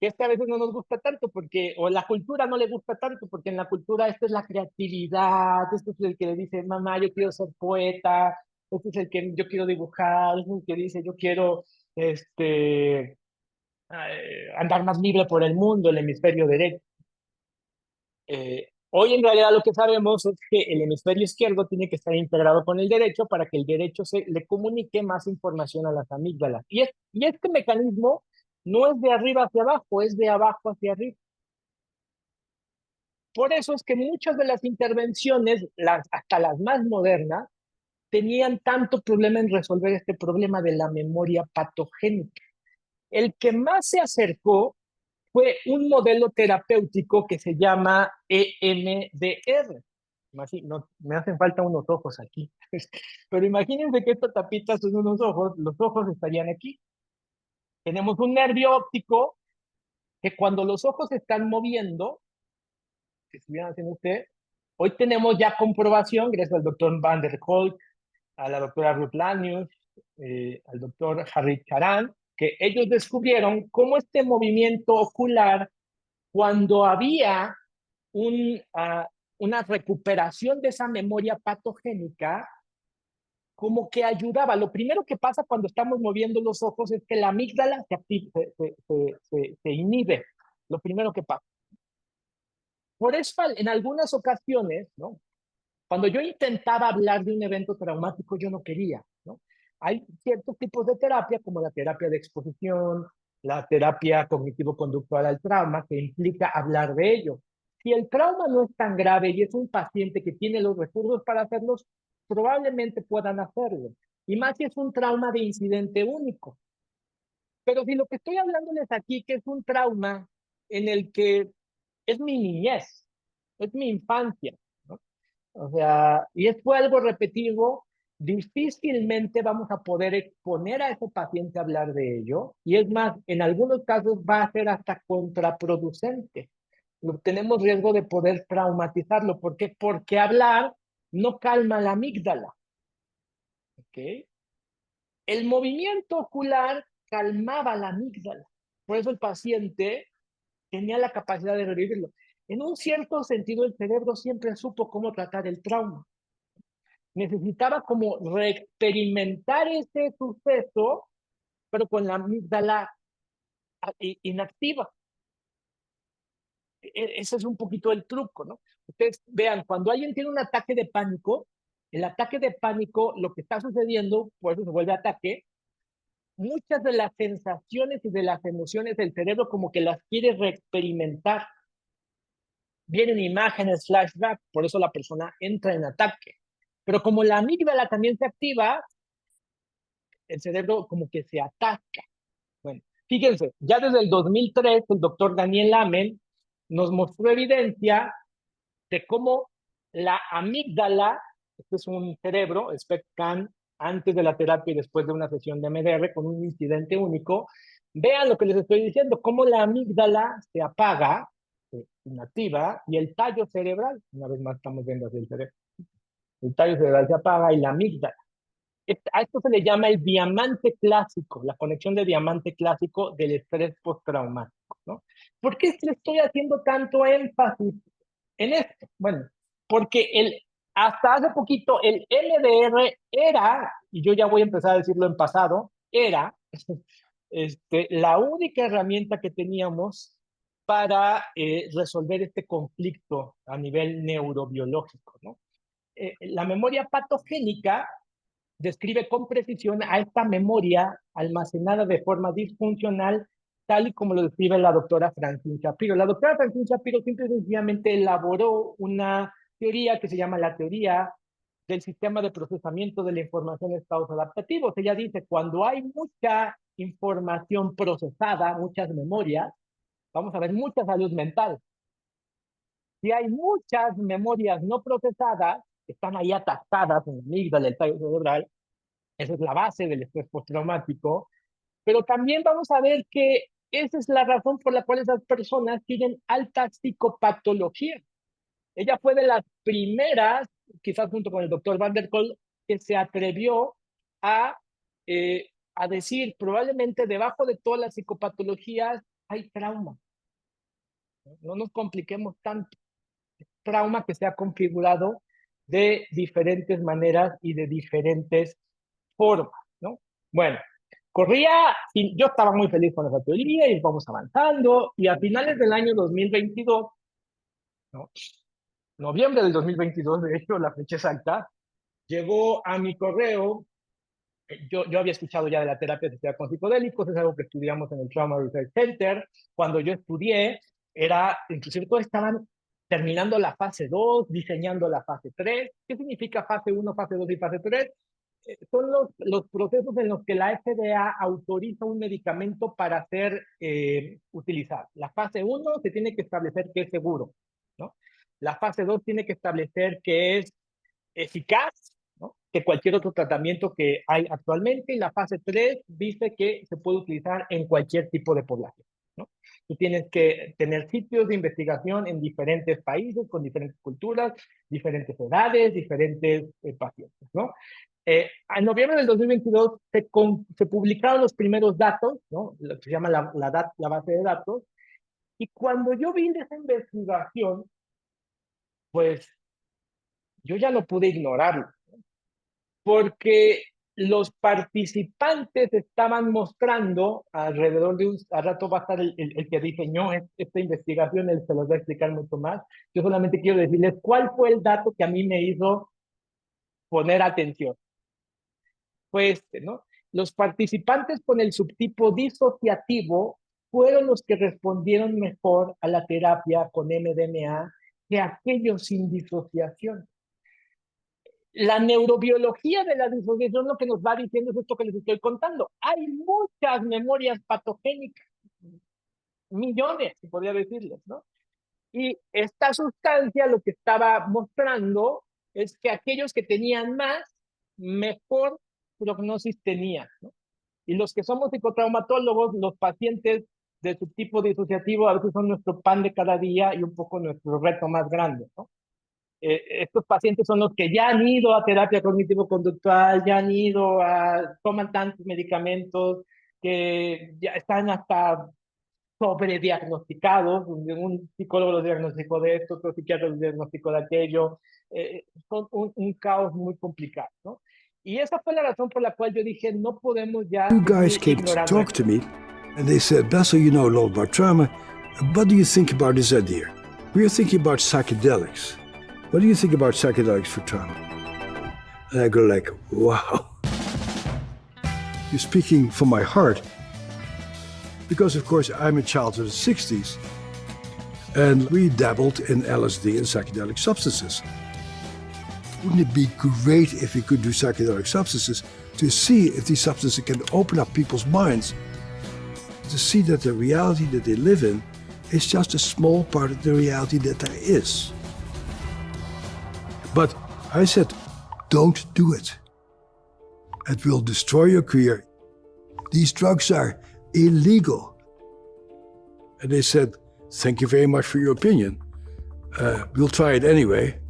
que este a veces no nos gusta tanto porque, o la cultura no le gusta tanto, porque en la cultura esto es la creatividad, esto es el que le dice, mamá, yo quiero ser poeta, este es el que yo quiero dibujar, este es el que dice, yo quiero andar más libre por el mundo, el hemisferio derecho. Hoy en realidad lo que sabemos es que el hemisferio izquierdo tiene que estar integrado con el derecho para que el derecho le comunique más información a las amígdalas. Y este mecanismo no es de arriba hacia abajo, es de abajo hacia arriba. Por eso es que muchas de las intervenciones, hasta las más modernas, tenían tanto problema en resolver este problema de la memoria patogénica. El que más se acercó fue un modelo terapéutico que se llama EMDR. No, me hacen falta unos ojos aquí. Pero imagínense que esta tapita son unos ojos, los ojos estarían aquí. Tenemos un nervio óptico que cuando los ojos se están moviendo, si estuvieran haciendo usted, hoy tenemos ya comprobación, gracias al doctor Van der Kolk, a la doctora Ruth Lanius, al doctor Harry Charan, que ellos descubrieron cómo este movimiento ocular, cuando había una recuperación de esa memoria patogénica, como que ayudaba. Lo primero que pasa cuando estamos moviendo los ojos es que la amígdala se inhibe. Lo primero que pasa. Por eso, en algunas ocasiones, ¿no? Cuando yo intentaba hablar de un evento traumático, yo no quería, ¿no? Hay ciertos tipos de terapia, como la terapia de exposición, la terapia cognitivo-conductual al trauma, que implica hablar de ello. Si el trauma no es tan grave y es un paciente que tiene los recursos para hacerlos, probablemente puedan hacerlo. Y más si es un trauma de incidente único. Pero si lo que estoy hablándoles aquí, que es un trauma en el que es mi niñez, es mi infancia, ¿no? O sea, y fue algo repetitivo, difícilmente vamos a poder exponer a ese paciente a hablar de ello. Y es más, en algunos casos va a ser hasta contraproducente. Tenemos riesgo de poder traumatizarlo. ¿Por qué? Porque hablar no calma la amígdala. ¿Ok? El movimiento ocular calmaba la amígdala. Por eso el paciente tenía la capacidad de revivirlo. En un cierto sentido, el cerebro siempre supo cómo tratar el trauma. Necesitaba como reexperimentar ese suceso, pero con la amígdala inactiva. Ese es un poquito el truco, ¿no? Ustedes vean, cuando alguien tiene un ataque de pánico, el ataque de pánico, lo que está sucediendo, por eso se vuelve ataque, muchas de las sensaciones y de las emociones del cerebro como que las quiere reexperimentar. Vienen imágenes, flashback, por eso la persona entra en ataque. Pero como la amígdala también se activa, el cerebro como que se ataca. Bueno, fíjense, ya desde el 2003, el doctor Daniel Amen nos mostró evidencia de cómo la amígdala, este es un cerebro, SPECT-CAN, antes de la terapia y después de una sesión de MDR con un incidente único, vean lo que les estoy diciendo, cómo la amígdala se apaga, se inactiva, y el tallo cerebral, una vez más estamos viendo así el cerebro, el tallo cerebral se apaga y la amígdala. A esto se le llama el diamante clásico, la conexión de diamante clásico del estrés postraumático, ¿no? ¿Por qué le estoy haciendo tanto énfasis en esto? Bueno, porque hasta hace poquito el MDR era, y yo ya voy a empezar a decirlo en pasado, era la única herramienta que teníamos para resolver este conflicto a nivel neurobiológico, ¿no? La memoria patogénica describe con precisión a esta memoria almacenada de forma disfuncional, tal y como lo describe la doctora Francine Shapiro. La doctora Francine Shapiro simple y sencillamente elaboró una teoría que se llama la teoría del sistema de procesamiento de la información en estados adaptativos. Ella dice, cuando hay mucha información procesada, muchas memorias, vamos a ver mucha salud mental. Si hay muchas memorias no procesadas, que están ahí atascadas en la amígdala, el tallo cerebral, Esa es la base del estrés postraumático, pero también vamos a ver que esa es la razón por la cual esas personas tienen alta psicopatología. Ella fue de las primeras, quizás junto con el doctor Van der Kolk, que se atrevió a, a decir, probablemente debajo de todas las psicopatologías hay trauma. No nos compliquemos tanto. Trauma que se ha configurado de diferentes maneras y de diferentes formas, ¿no? Bueno, corría, y yo estaba muy feliz con esa teoría y vamos avanzando, y a finales del año 2022, ¿no? Noviembre del 2022, de hecho, la fecha exacta, llegó a mi correo. Yo había escuchado ya de la terapia asistida con psicodélicos, es algo que estudiamos en el Trauma Research Center. Cuando yo estudié, inclusive todos estaban terminando la fase 2, diseñando la fase 3. ¿Qué significa fase 1, fase 2 y fase 3? Son los procesos en los que la FDA autoriza un medicamento para ser utilizado. La fase 1 se tiene que establecer que es seguro, ¿no? La fase 2 tiene que establecer que es eficaz, ¿no?, que cualquier otro tratamiento que hay actualmente, y la fase 3 dice que se puede utilizar en cualquier tipo de población, ¿no? Tú tienes que tener sitios de investigación en diferentes países, con diferentes culturas, diferentes edades, diferentes pacientes, ¿no? En noviembre del 2022 se publicaron los primeros datos, ¿no?, lo que se llama la base de datos, y cuando yo vi esa investigación, pues yo ya no pude ignorarlo, porque los participantes estaban mostrando alrededor de al rato va a estar el que diseñó esta investigación, él se los va a explicar mucho más. Yo solamente quiero decirles cuál fue el dato que a mí me hizo poner atención. Fue este, ¿no? Los participantes con el subtipo disociativo fueron los que respondieron mejor a la terapia con MDMA que aquellos sin disociación. La neurobiología de la disociación lo que nos va diciendo es esto que les estoy contando. Hay muchas memorias patogénicas, millones, podría decirles, ¿no? Y esta sustancia lo que estaba mostrando es que aquellos que tenían más, mejor prognosis tenían, ¿no? Y los que somos psicotraumatólogos, los pacientes de su tipo disociativo a veces son nuestro pan de cada día y un poco nuestro reto más grande, ¿no? Estos pacientes son los que ya han ido a terapia cognitivo-conductual, ya han ido toman tantos medicamentos que ya están hasta sobrediagnosticados. Un psicólogo los diagnosticó de esto, otro psiquiatra los diagnosticó de aquello. Son un caos muy complicado, ¿no? Y esa fue la razón por la cual yo dije, no podemos ya You guys came to talk to me, and they said, Bessel, you know a lot about trauma. What do you think about this idea? We are thinking about psychedelics. What do you think about psychedelics for trauma? And I go like, wow. You're speaking from my heart. Because, of course, I'm a child of the 60s, and we dabbled in LSD and psychedelic substances. Wouldn't it be great if we could do psychedelic substances to see if these substances can open up people's minds, to see that the reality that they live in is just a small part of the reality that there is. But I said, don't do it. It will destroy your career. These drugs are illegal. And they said, thank you very much for your opinion. We'll try it anyway.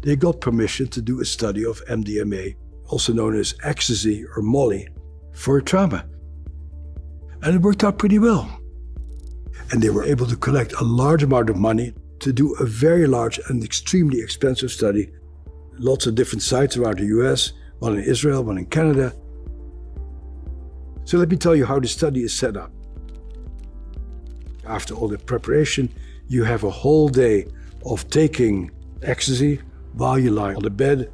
They got permission to do a study of MDMA, also known as ecstasy or Molly, for trauma. And it worked out pretty well. And they were able to collect a large amount of money to do a very large and extremely expensive study. Lots of different sites around the US, one in Israel, one in Canada. So let me tell you how the study is set up. After all the preparation, you have a whole day of taking ecstasy while you lie on the bed,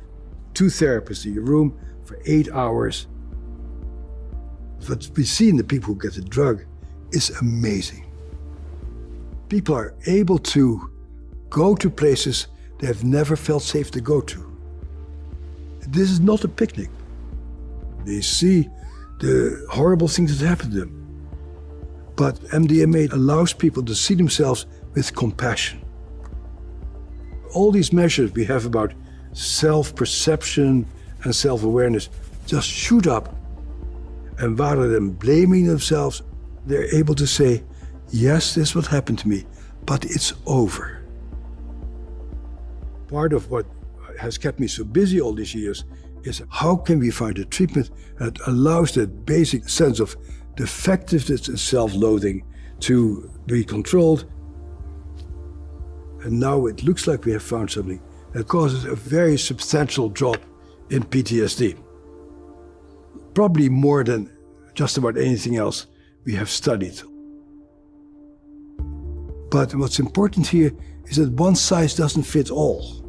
2 therapists in your room for 8 hours. What we see in the people who get the drug is amazing. People are able to go to places they have never felt safe to go to. This is not a picnic. They see the horrible things that happen to them. But MDMA allows people to see themselves with compassion. All these measures we have about self-perception and self-awareness just shoot up. And rather than blaming themselves, they're able to say, yes, this is what happened to me, but it's over. Part of what has kept me so busy all these years is how can we find a treatment that allows that basic sense of defectiveness and self-loathing to be controlled. And now it looks like we have found something that causes a very substantial drop in PTSD. Probably more than just about anything else we have studied. But what's important here is that one size doesn't fit all.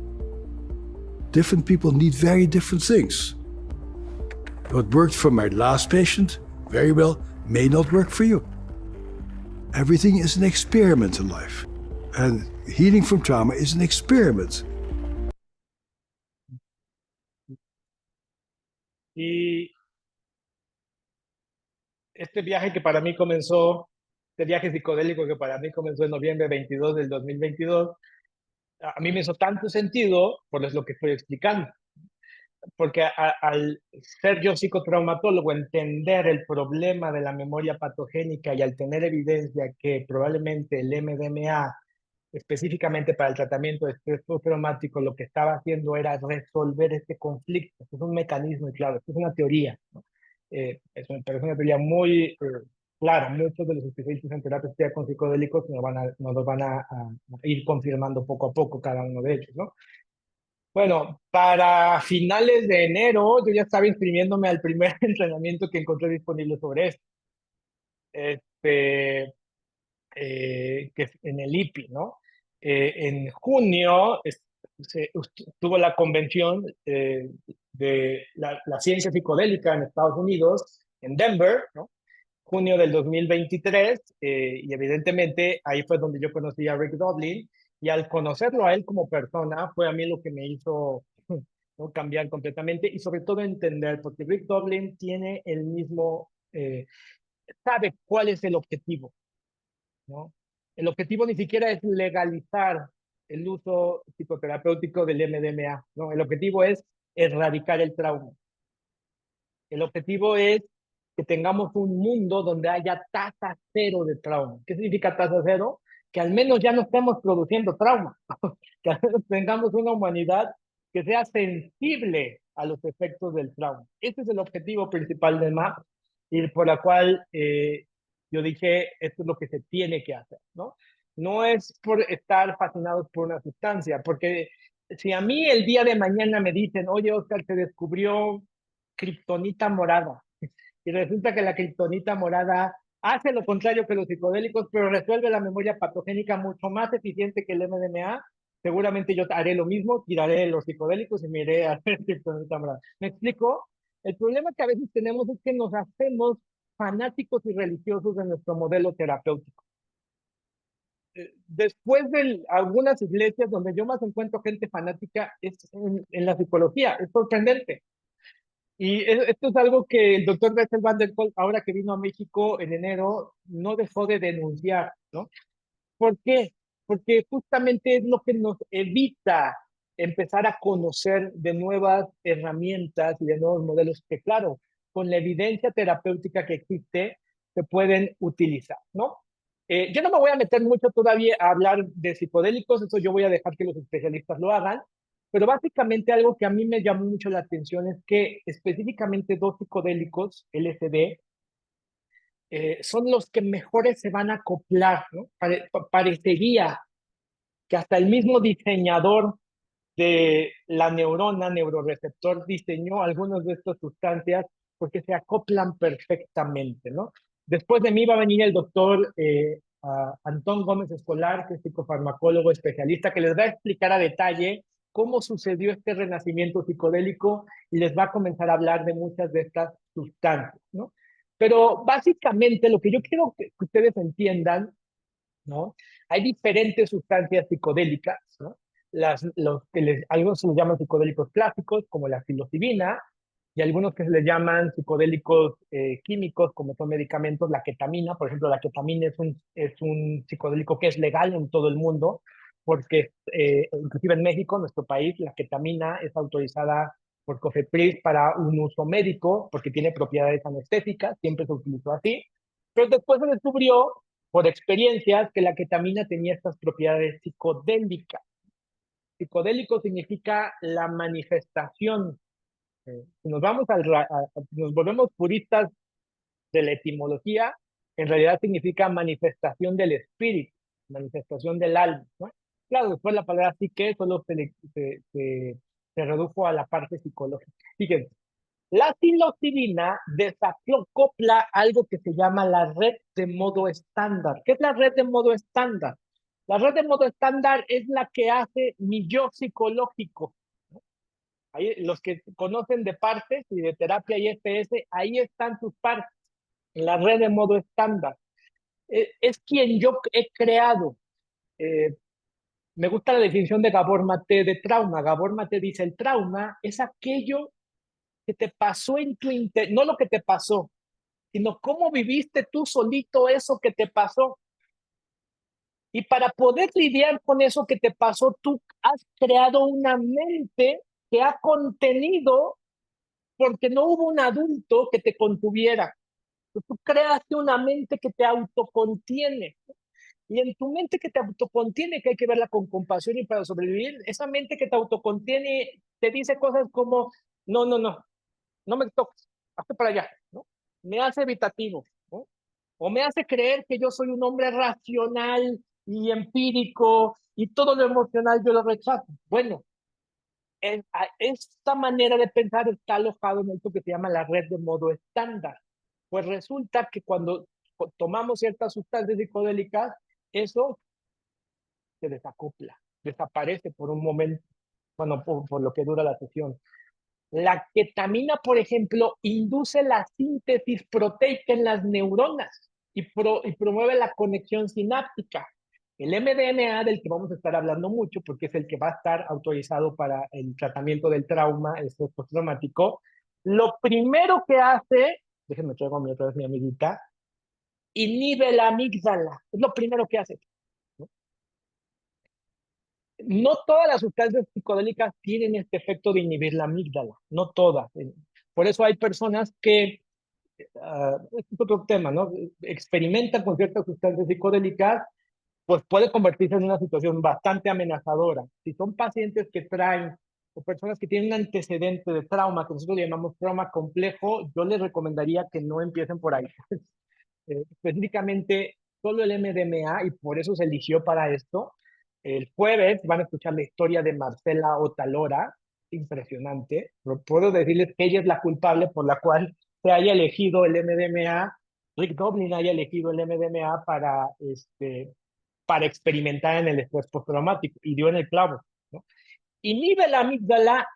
Different people need very different things. What worked for my last patient very well may not work for you. Everything is an experiment in life. And healing from trauma is an experiment. Y este viaje que para mí comenzó, este viaje psicodélico que para mí comenzó en noviembre 22 del 2022, a mí me hizo tanto sentido por lo que estoy explicando. Porque al ser yo psicotraumatólogo, entender el problema de la memoria patogénica y al tener evidencia que probablemente el MDMA, específicamente para el tratamiento de estrés postraumático, lo que estaba haciendo era resolver este conflicto. Es un mecanismo, y claro, esto es una teoría, ¿no? Pero es una teoría muy clara. Muchos de los especialistas en terapia con psicodélicos nos lo van a ir confirmando poco a poco cada uno de ellos, ¿no? Bueno, para finales de enero yo ya estaba inscribiéndome al primer entrenamiento que encontré disponible sobre esto, este, que es en el IPI, ¿no? En junio tuvo la convención de la ciencia psicodélica en Estados Unidos, en Denver, ¿no? Junio del 2023, y evidentemente ahí fue donde yo conocí a Rick Doblin, y al conocerlo a él como persona fue a mí lo que me hizo, ¿no?, cambiar completamente y sobre todo entender, porque Rick Doblin tiene el mismo, sabe cuál es el objetivo, ¿no? El objetivo ni siquiera es legalizar el uso psicoterapéutico del MDMA, ¿no? El objetivo es erradicar el trauma. El objetivo es que tengamos un mundo donde haya tasa cero de trauma. ¿Qué significa tasa cero? Que al menos ya no estemos produciendo trauma, que al menos tengamos una humanidad que sea sensible a los efectos del trauma. Ese es el objetivo principal del MAP y por la cual yo dije, esto es lo que se tiene que hacer, ¿no? No es por estar fascinados por una sustancia, porque si a mí el día de mañana me dicen, oye, Oscar, se descubrió kriptonita morada, y resulta que la kriptonita morada hace lo contrario que los psicodélicos, pero resuelve la memoria patogénica mucho más eficiente que el MDMA, seguramente yo haré lo mismo, tiraré los psicodélicos y me iré a hacer kriptonita morada. ¿Me explico? El problema que a veces tenemos es que nos hacemos fanáticos y religiosos de nuestro modelo terapéutico. Después de algunas iglesias donde yo más encuentro gente fanática es en la psicología. Es sorprendente. Y esto es algo que el doctor Bessel van der Kolk, ahora que vino a México en enero, no dejó de denunciar, ¿no? ¿Por qué? Porque justamente es lo que nos evita empezar a conocer de nuevas herramientas y de nuevos modelos que, claro, con la evidencia terapéutica que existe, se pueden utilizar, ¿no? Yo no me voy a meter mucho todavía a hablar de psicodélicos, eso yo voy a dejar que los especialistas lo hagan, pero básicamente algo que a mí me llamó mucho la atención es que específicamente dos psicodélicos, LSD, son los que mejores se van a acoplar, ¿no? Parecería que hasta el mismo diseñador de la neurona, neuroreceptor, diseñó algunas de estas sustancias porque se acoplan perfectamente, ¿no? Después de mí va a venir el doctor Antón Gómez Escolar, que es psicofarmacólogo especialista, que les va a explicar a detalle cómo sucedió este renacimiento psicodélico y les va a comenzar a hablar de muchas de estas sustancias, ¿no? Pero básicamente lo que yo quiero que ustedes entiendan, ¿no? Hay diferentes sustancias psicodélicas, ¿no? Algunos se les llaman psicodélicos clásicos, como la psilocibina, y algunos que se les llaman psicodélicos químicos, como son medicamentos, la ketamina. Por ejemplo, la ketamina es un psicodélico que es legal en todo el mundo, porque inclusive en México, nuestro país, la ketamina es autorizada por COFEPRIS para un uso médico, porque tiene propiedades anestésicas, siempre se utilizó así, pero después se descubrió por experiencias que la ketamina tenía estas propiedades psicodélicas. Psicodélico significa la manifestación. Si nos vamos si nos volvemos puristas de la etimología, en realidad significa manifestación del espíritu, manifestación del alma, ¿no? Claro, después la palabra psique solo se redujo a la parte psicológica. Fíjense, la psilocibina desacopla algo que se llama la red de modo estándar. ¿Qué es la red de modo estándar? La red de modo estándar es la que hace mi yo psicológico. Ahí, los que conocen de partes y de terapia y IFS, ahí están sus partes, en la red de modo estándar. Es quien yo he creado. Eh, Me gusta la definición de Gabor Maté de trauma. Gabor Maté dice, el trauma es aquello que te pasó en tu interior, no lo que te pasó, sino cómo viviste tú solito eso que te pasó. Y para poder lidiar con eso que te pasó, tú has creado una mente que ha contenido porque no hubo un adulto que te contuviera. Tú creaste una mente que te autocontiene. Y en tu mente que te autocontiene, que hay que verla con compasión y para sobrevivir, esa mente que te autocontiene te dice cosas como, no, no, no, no me toques, hazte para allá, ¿no? Me hace evitativo, ¿no? O me hace creer que yo soy un hombre racional y empírico y todo lo emocional yo lo rechazo. Bueno, esta manera de pensar está alojado en esto que se llama la red de modo estándar. Pues resulta que cuando tomamos ciertas sustancias psicodélicas, eso se desacopla, desaparece por un momento, bueno, por lo que dura la sesión. La ketamina, por ejemplo, induce la síntesis proteica en las neuronas y promueve la conexión sináptica. El MDMA, del que vamos a estar hablando mucho, porque es el que va a estar autorizado para el tratamiento del trauma, el estrés postraumático, lo primero que hace, déjenme traigo a mi otra vez mi amiguita, inhibe la amígdala. Es lo primero que hace. No todas las sustancias psicodélicas tienen este efecto de inhibir la amígdala, no todas. Por eso hay personas que, este es otro tema, ¿no? Experimentan con ciertas sustancias psicodélicas, pues puede convertirse en una situación bastante amenazadora. Si son pacientes que traen o personas que tienen un antecedente de trauma, que nosotros le llamamos trauma complejo, yo les recomendaría que no empiecen por ahí. Específicamente solo el MDMA y por eso se eligió para esto. El jueves van a escuchar la historia de Marcela Otalora, impresionante. Pero puedo decirles que ella es la culpable por la cual se haya elegido el MDMA, Rick Doblin haya elegido el MDMA para experimentar en el estrés postraumático y dio en el clavo, ¿no? Inhibe la amígdala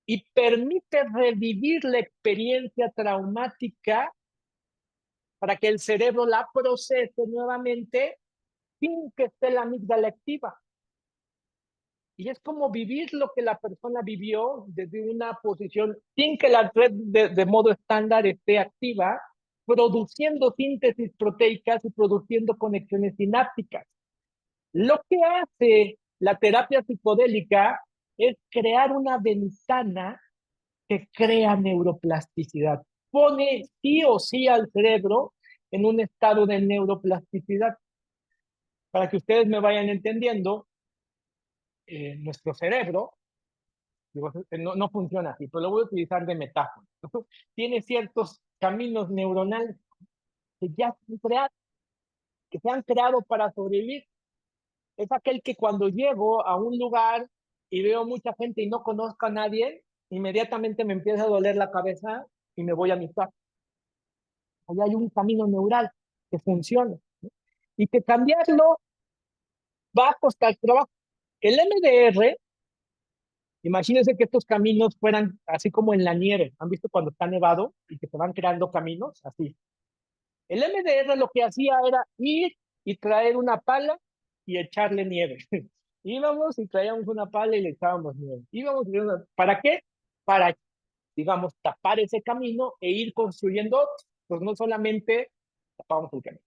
y permite revivir la experiencia traumática para que el cerebro la procese nuevamente sin que esté la amígdala activa. Y es como vivir lo que la persona vivió desde una posición sin que la red de modo estándar esté activa, produciendo síntesis proteicas y produciendo conexiones sinápticas. Lo que hace la terapia psicodélica es crear una ventana que crea neuroplasticidad. Pone sí o sí al cerebro en un estado de neuroplasticidad. Para que ustedes me vayan entendiendo, nuestro cerebro digo, no funciona así, pero lo voy a utilizar de metáfora. Tiene ciertos caminos neuronales que ya se crearon, que se han creado para sobrevivir. Es aquel que cuando llego a un lugar y veo mucha gente y no conozco a nadie, inmediatamente me empieza a doler la cabeza y me voy a mi casa. Allá hay un camino neural que funciona, ¿no? Y que cambiarlo va a costar trabajo. El MDR, imagínense que estos caminos fueran así como en la nieve. ¿Han visto cuando está nevado y que se van creando caminos? Así. El MDR lo que hacía era ir y traer una pala y echarle nieve. Íbamos y traíamos una pala y le echábamos nieve. ¿Para qué? Para, digamos, tapar ese camino e ir construyendo otro. Pues no solamente tapamos el camino.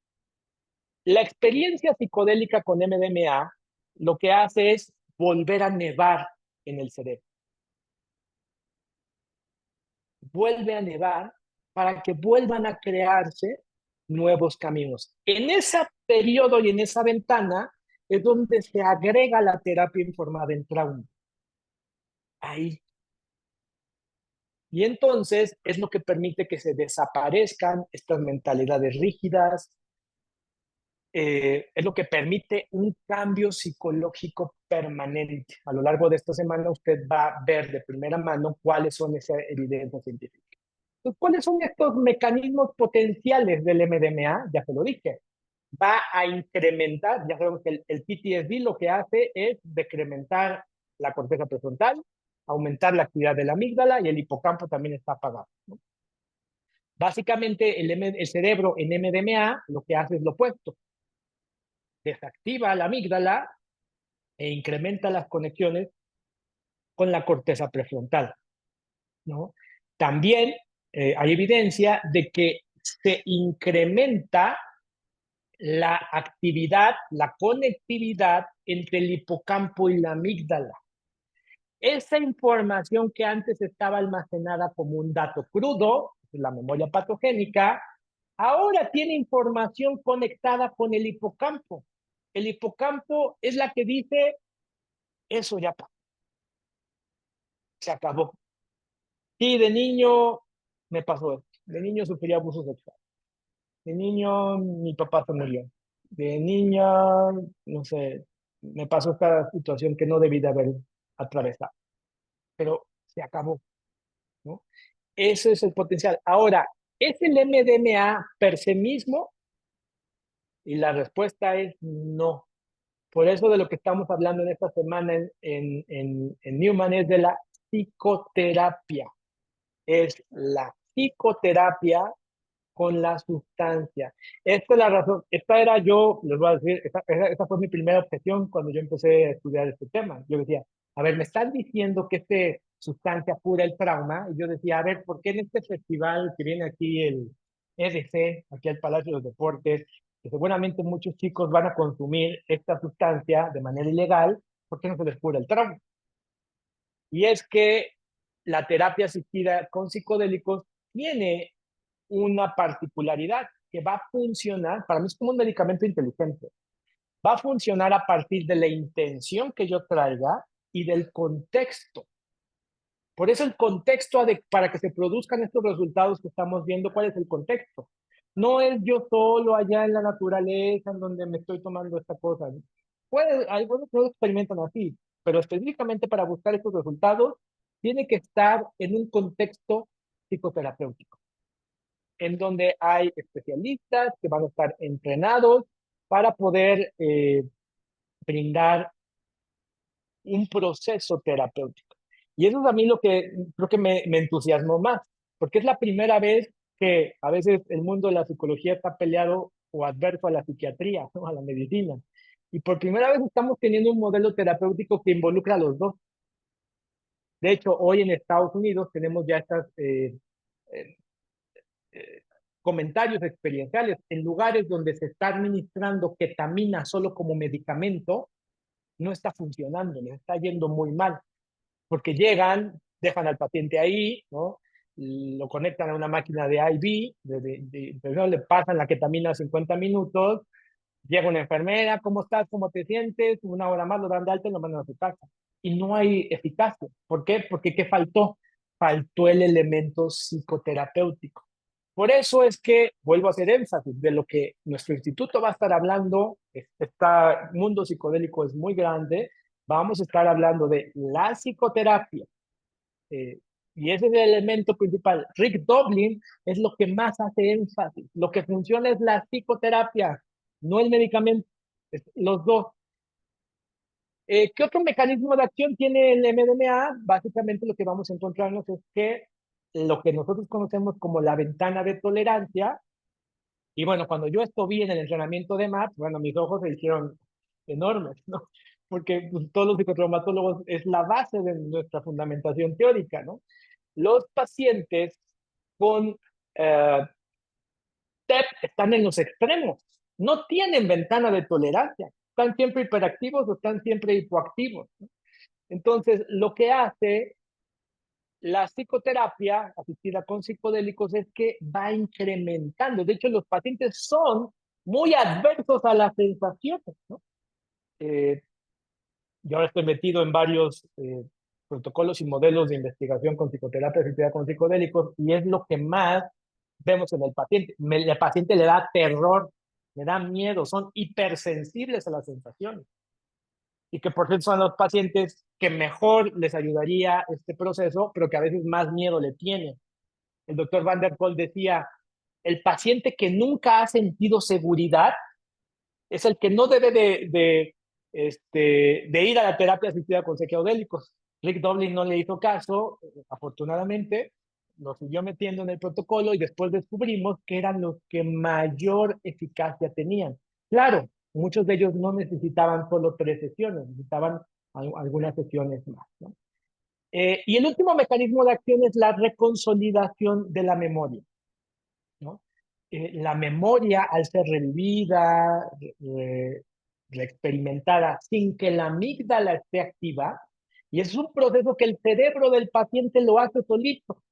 La experiencia psicodélica con MDMA lo que hace es volver a nevar en el cerebro. vuelve a nevar para que vuelvan a crearse nuevos caminos. En ese periodo y en esa ventana es donde se agrega la terapia informada en trauma. Ahí. Y entonces es lo que permite que se desaparezcan estas mentalidades rígidas, es lo que permite un cambio psicológico permanente. A lo largo de esta semana usted va a ver de primera mano cuáles son esas evidencias científicas. Entonces, ¿cuáles son estos mecanismos potenciales del MDMA? Ya se lo dije. Va a incrementar, ya sabemos que el PTSD lo que hace es decrementar la corteza prefrontal, aumentar la actividad de la amígdala y el hipocampo también está apagado, ¿no? Básicamente el cerebro en MDMA lo que hace es lo opuesto, desactiva la amígdala e incrementa las conexiones con la corteza prefrontal, ¿no? También hay evidencia de que se incrementa la actividad, la conectividad entre el hipocampo y la amígdala. Esa información que antes estaba almacenada como un dato crudo, la memoria patogénica, ahora tiene información conectada con el hipocampo. El hipocampo es la que dice, eso ya pasó, se acabó. Sí, de niño me pasó esto. De niño sufrí abuso sexual. De niño mi papá se murió. De niña, no sé, me pasó esta situación que no debí de haber atravesado. Pero se acabó, ¿no? Ese es el potencial. Ahora, ¿es el MDMA per sí mismo? Y la respuesta es no. Por eso de lo que estamos hablando en esta semana en Newman es de la psicoterapia. Es la psicoterapia con la sustancia. Esta es la razón, esta era yo, les voy a decir, esta fue mi primera objeción cuando yo empecé a estudiar este tema. Yo decía, a ver, me están diciendo que esta sustancia cura el trauma, y yo decía, a ver, ¿por qué en este festival que viene aquí el EDC, aquí al Palacio de los Deportes, que seguramente muchos chicos van a consumir esta sustancia de manera ilegal, ¿por qué no se les cura el trauma? Y es que la terapia asistida con psicodélicos tiene una particularidad que va a funcionar, para mí es como un medicamento inteligente, va a funcionar a partir de la intención que yo traiga y del contexto. Por eso el contexto para que se produzcan estos resultados que estamos viendo, ¿cuál es el contexto? No es yo solo allá en la naturaleza en donde me estoy tomando esta cosa. Algunos no experimentan así, pero específicamente para buscar estos resultados, tiene que estar en un contexto psicoterapéutico en donde hay especialistas que van a estar entrenados para poder brindar un proceso terapéutico. Y eso es a mí lo que creo que me entusiasmó más, porque es la primera vez que a veces el mundo de la psicología está peleado o adverso a la psiquiatría, ¿no? A la medicina. Y por primera vez estamos teniendo un modelo terapéutico que involucra a los dos. De hecho, hoy en Estados Unidos tenemos ya estas eh, eh, comentarios experienciales en lugares donde se está administrando ketamina solo como medicamento, no está funcionando, les está yendo muy mal, porque llegan, dejan al paciente ahí, ¿no? Lo conectan a una máquina de IV, primero le pasan la ketamina 50 minutos, llega una enfermera, ¿cómo estás? ¿Cómo te sientes? Una hora más lo dan de alta y lo mandan a su casa. Y no hay eficacia. ¿Por qué? Porque ¿qué faltó? Faltó el elemento psicoterapéutico. Por eso es que vuelvo a hacer énfasis de lo que nuestro instituto va a estar hablando. Este mundo psicodélico es muy grande. Vamos a estar hablando de la psicoterapia. Eh, y ese es el elemento principal. Rick Doblin es lo que más hace énfasis. Lo que funciona es la psicoterapia, no el medicamento. Los dos. ¿Qué otro mecanismo de acción tiene el MDMA? Básicamente lo que vamos a encontrarnos es que lo que nosotros conocemos como la ventana de tolerancia, y bueno, cuando yo esto vi en el entrenamiento de MAPS, bueno, mis ojos se hicieron enormes, ¿no? Porque pues, todos los psicotraumatólogos es la base de nuestra fundamentación teórica, ¿no? Los pacientes con TEP están en los extremos, no tienen ventana de tolerancia, están siempre hiperactivos o están siempre hipoactivos, ¿no? Entonces, lo que hace La psicoterapia asistida con psicodélicos es que va incrementando. De hecho, los pacientes son muy adversos a las sensaciones, ¿no? Eh, yo ahora estoy metido en varios protocolos y modelos de investigación con psicoterapia asistida con psicodélicos y es lo que más vemos en el paciente. El paciente le da terror, le da miedo, son hipersensibles a las sensaciones. Y que por cierto son los pacientes que mejor les ayudaría este proceso, pero que a veces más miedo le tienen. El doctor Van der Kolk decía, el paciente que nunca ha sentido seguridad es el que no debe de ir a la terapia asistida con psicodélicos. Rick Doblin no le hizo caso, afortunadamente, lo siguió metiendo en el protocolo y después descubrimos que eran los que mayor eficacia tenían. Claro, muchos de ellos no necesitaban solo 3 sesiones, necesitaban algunas sesiones más, ¿no? Y el último mecanismo de acción es la reconsolidación de la memoria, ¿no? La memoria, al ser revivida, reexperimentada, sin que la amígdala esté activa, y es un proceso que el cerebro del paciente lo hace solito.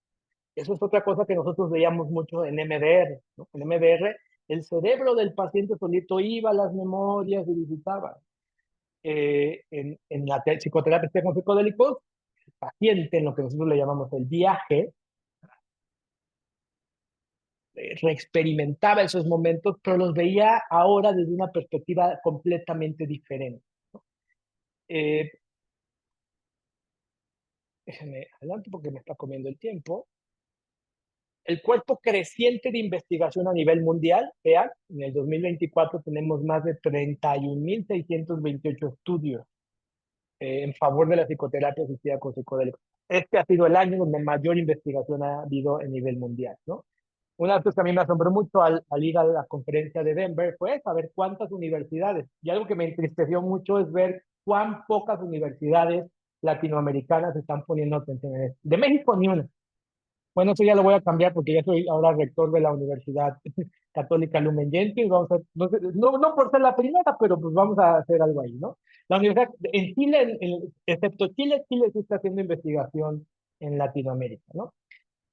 Eso es otra cosa que nosotros veíamos mucho en MDR, ¿no? En MDR, el cerebro del paciente solito iba a las memorias y visitaba. En la psicoterapia con psicodélicos, el paciente, en lo que nosotros le llamamos el viaje, reexperimentaba esos momentos, pero los veía ahora desde una perspectiva completamente diferente, ¿no? Eh, Déjenme adelante porque me está comiendo el tiempo. El cuerpo creciente de investigación a nivel mundial, vean, en el 2024 tenemos más de 31.628 estudios en favor de la psicoterapia asistida con psicodélicos. Este ha sido el año donde mayor investigación ha habido a nivel mundial, ¿no? Una de las cosas que a mí me asombró mucho al ir a la conferencia de Denver fue saber cuántas universidades. Y algo que me entristeció mucho es ver cuán pocas universidades latinoamericanas están poniendo atención en esto. De México, ni una. Bueno, eso ya lo voy a cambiar porque ya soy ahora rector de la Universidad Católica Lumen Gentium. Vamos a, no por ser la primera, pero pues vamos a hacer algo ahí, ¿no? La universidad en Chile, excepto Chile, Chile sí está haciendo investigación en Latinoamérica, ¿no?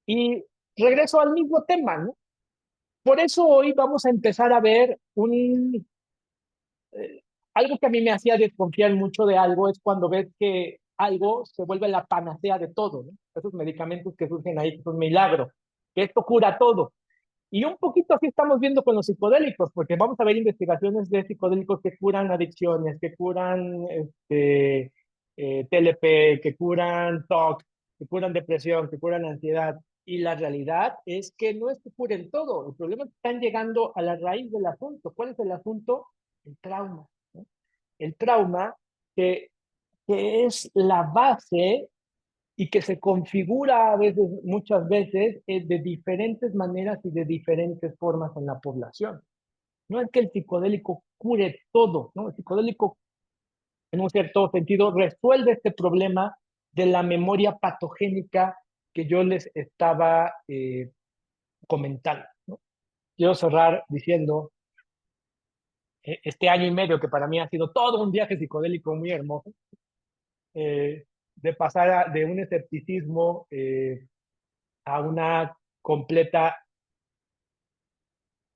Y regreso al mismo tema, ¿no? Por eso hoy vamos a empezar a ver eh, algo que a mí me hacía desconfiar mucho de algo es cuando ves que algo se vuelve la panacea de todo, ¿no? Esos medicamentos que surgen ahí, que son milagros, que esto cura todo. Y un poquito así estamos viendo con los psicodélicos, porque vamos a ver investigaciones de psicodélicos que curan adicciones, que curan TLP, que curan TOC, que curan depresión, que curan ansiedad. Y la realidad es que no es que curen todo. El problema es que están llegando a la raíz del asunto. ¿Cuál es el asunto? El trauma, ¿no? El trauma que, que es la base y que se configura a veces, muchas veces, de diferentes maneras y de diferentes formas en la población. No es que el psicodélico cure todo, ¿no? El psicodélico, en un cierto sentido, resuelve este problema de la memoria patogénica que yo les estaba comentando, ¿no? Quiero cerrar diciendo, este año y medio que para mí ha sido todo un viaje psicodélico muy hermoso, de pasar de un escepticismo a una completa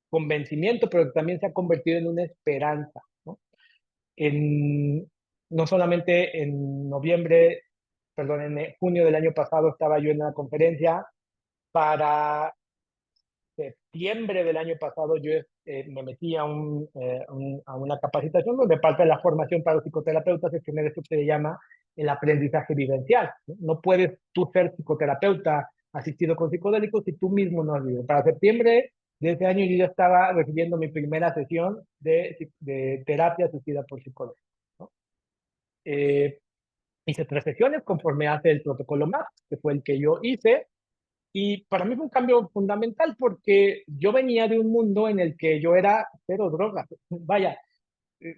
convencimiento, pero que también se ha convertido en una esperanza, ¿no? En, no solamente en noviembre, perdón, en junio del año pasado estaba yo en una conferencia, para septiembre del año pasado yo me metí a una capacitación donde parte de la formación para los psicoterapeutas es tener esto que se llama el aprendizaje vivencial, ¿no? No puedes tú ser psicoterapeuta asistido con psicodélicos si tú mismo no has vivido. Para septiembre de ese año yo ya estaba recibiendo mi primera sesión de terapia asistida por psicólogos, ¿no? Eh, Hice 3 sesiones conforme hace el protocolo MAPS, que fue el que yo hice, y para mí fue un cambio fundamental porque yo venía de un mundo en el que yo era cero drogas. Vaya,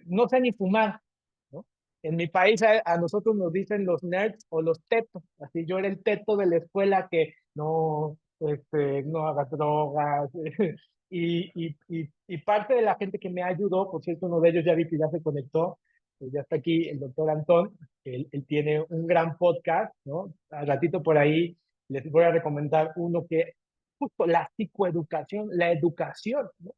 no sé ni fumar, ¿no? En mi país a nosotros nos dicen los nerds o los tetos. Así yo era el teto de la escuela que no, no hagas drogas. Y parte de la gente que me ayudó, por cierto, uno de ellos ya vi que ya se conectó, pues ya está aquí el doctor Antón, él tiene un gran podcast, ¿no? Al ratito por ahí les voy a recomendar uno que justo la psicoeducación, la educación, ¿no?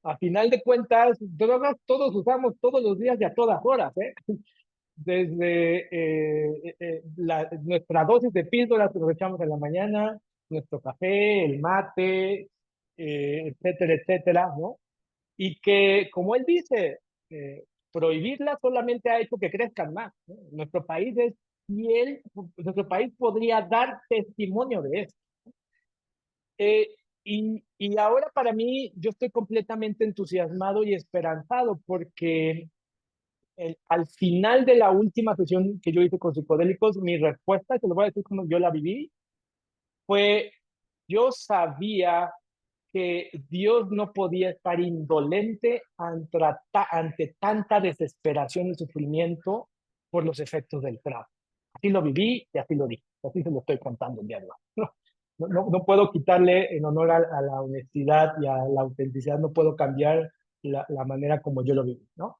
A final de cuentas, drogas todos usamos todos los días y a todas horas, ¿eh? Desde nuestra dosis de píldoras que nos echamos en la mañana, nuestro café, el mate, etcétera, etcétera, ¿no? Y que, como él dice, prohibirlas solamente ha hecho que crezcan más, ¿no? Nuestro país es fiel, nuestro país podría dar testimonio de eso. Eh, y ahora para mí, yo estoy completamente entusiasmado y esperanzado porque al final de la última sesión que yo hice con psicodélicos, mi respuesta, te lo voy a decir como yo la viví, fue, yo sabía que Dios no podía estar indolente ante tanta desesperación y sufrimiento por los efectos del trago. Así lo viví y así lo dije. Así se lo estoy contando el día de hoy. No puedo quitarle en honor a la honestidad y a la autenticidad, no puedo cambiar la manera como yo lo viví, ¿no?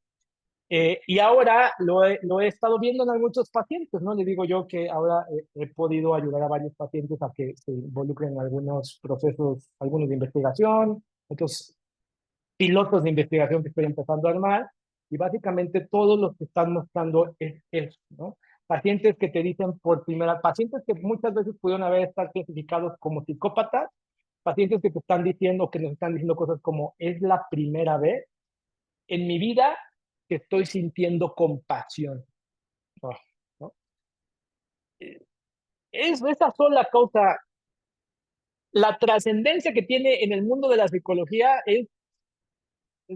Y ahora lo he estado viendo en muchos pacientes, ¿no? Le digo yo que ahora he podido ayudar a varios pacientes a que se involucren en algunos procesos, algunos de investigación, otros pilotos de investigación que estoy empezando a armar, y básicamente todos los que están mostrando es eso, ¿no? Pacientes que te dicen por primera, pacientes que muchas veces pudieron haber estado clasificados como psicópatas, pacientes que te están diciendo, que nos están diciendo cosas como, es la primera vez en mi vida que estoy sintiendo compasión. Oh, ¿no? Es esa sola causa, la trascendencia que tiene en el mundo de la psicología es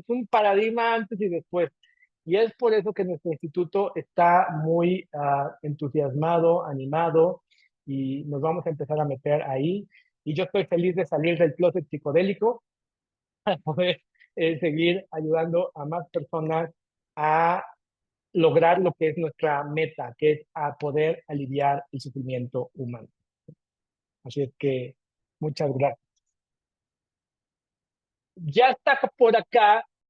un paradigma antes y después. Y es por eso que nuestro instituto está muy entusiasmado, animado, y nos vamos a empezar a meter ahí. Y yo estoy feliz de salir del closet psicodélico para poder seguir ayudando a más personas a lograr lo que es nuestra meta, que es a poder aliviar el sufrimiento humano. Así es que muchas gracias. Ya está por acá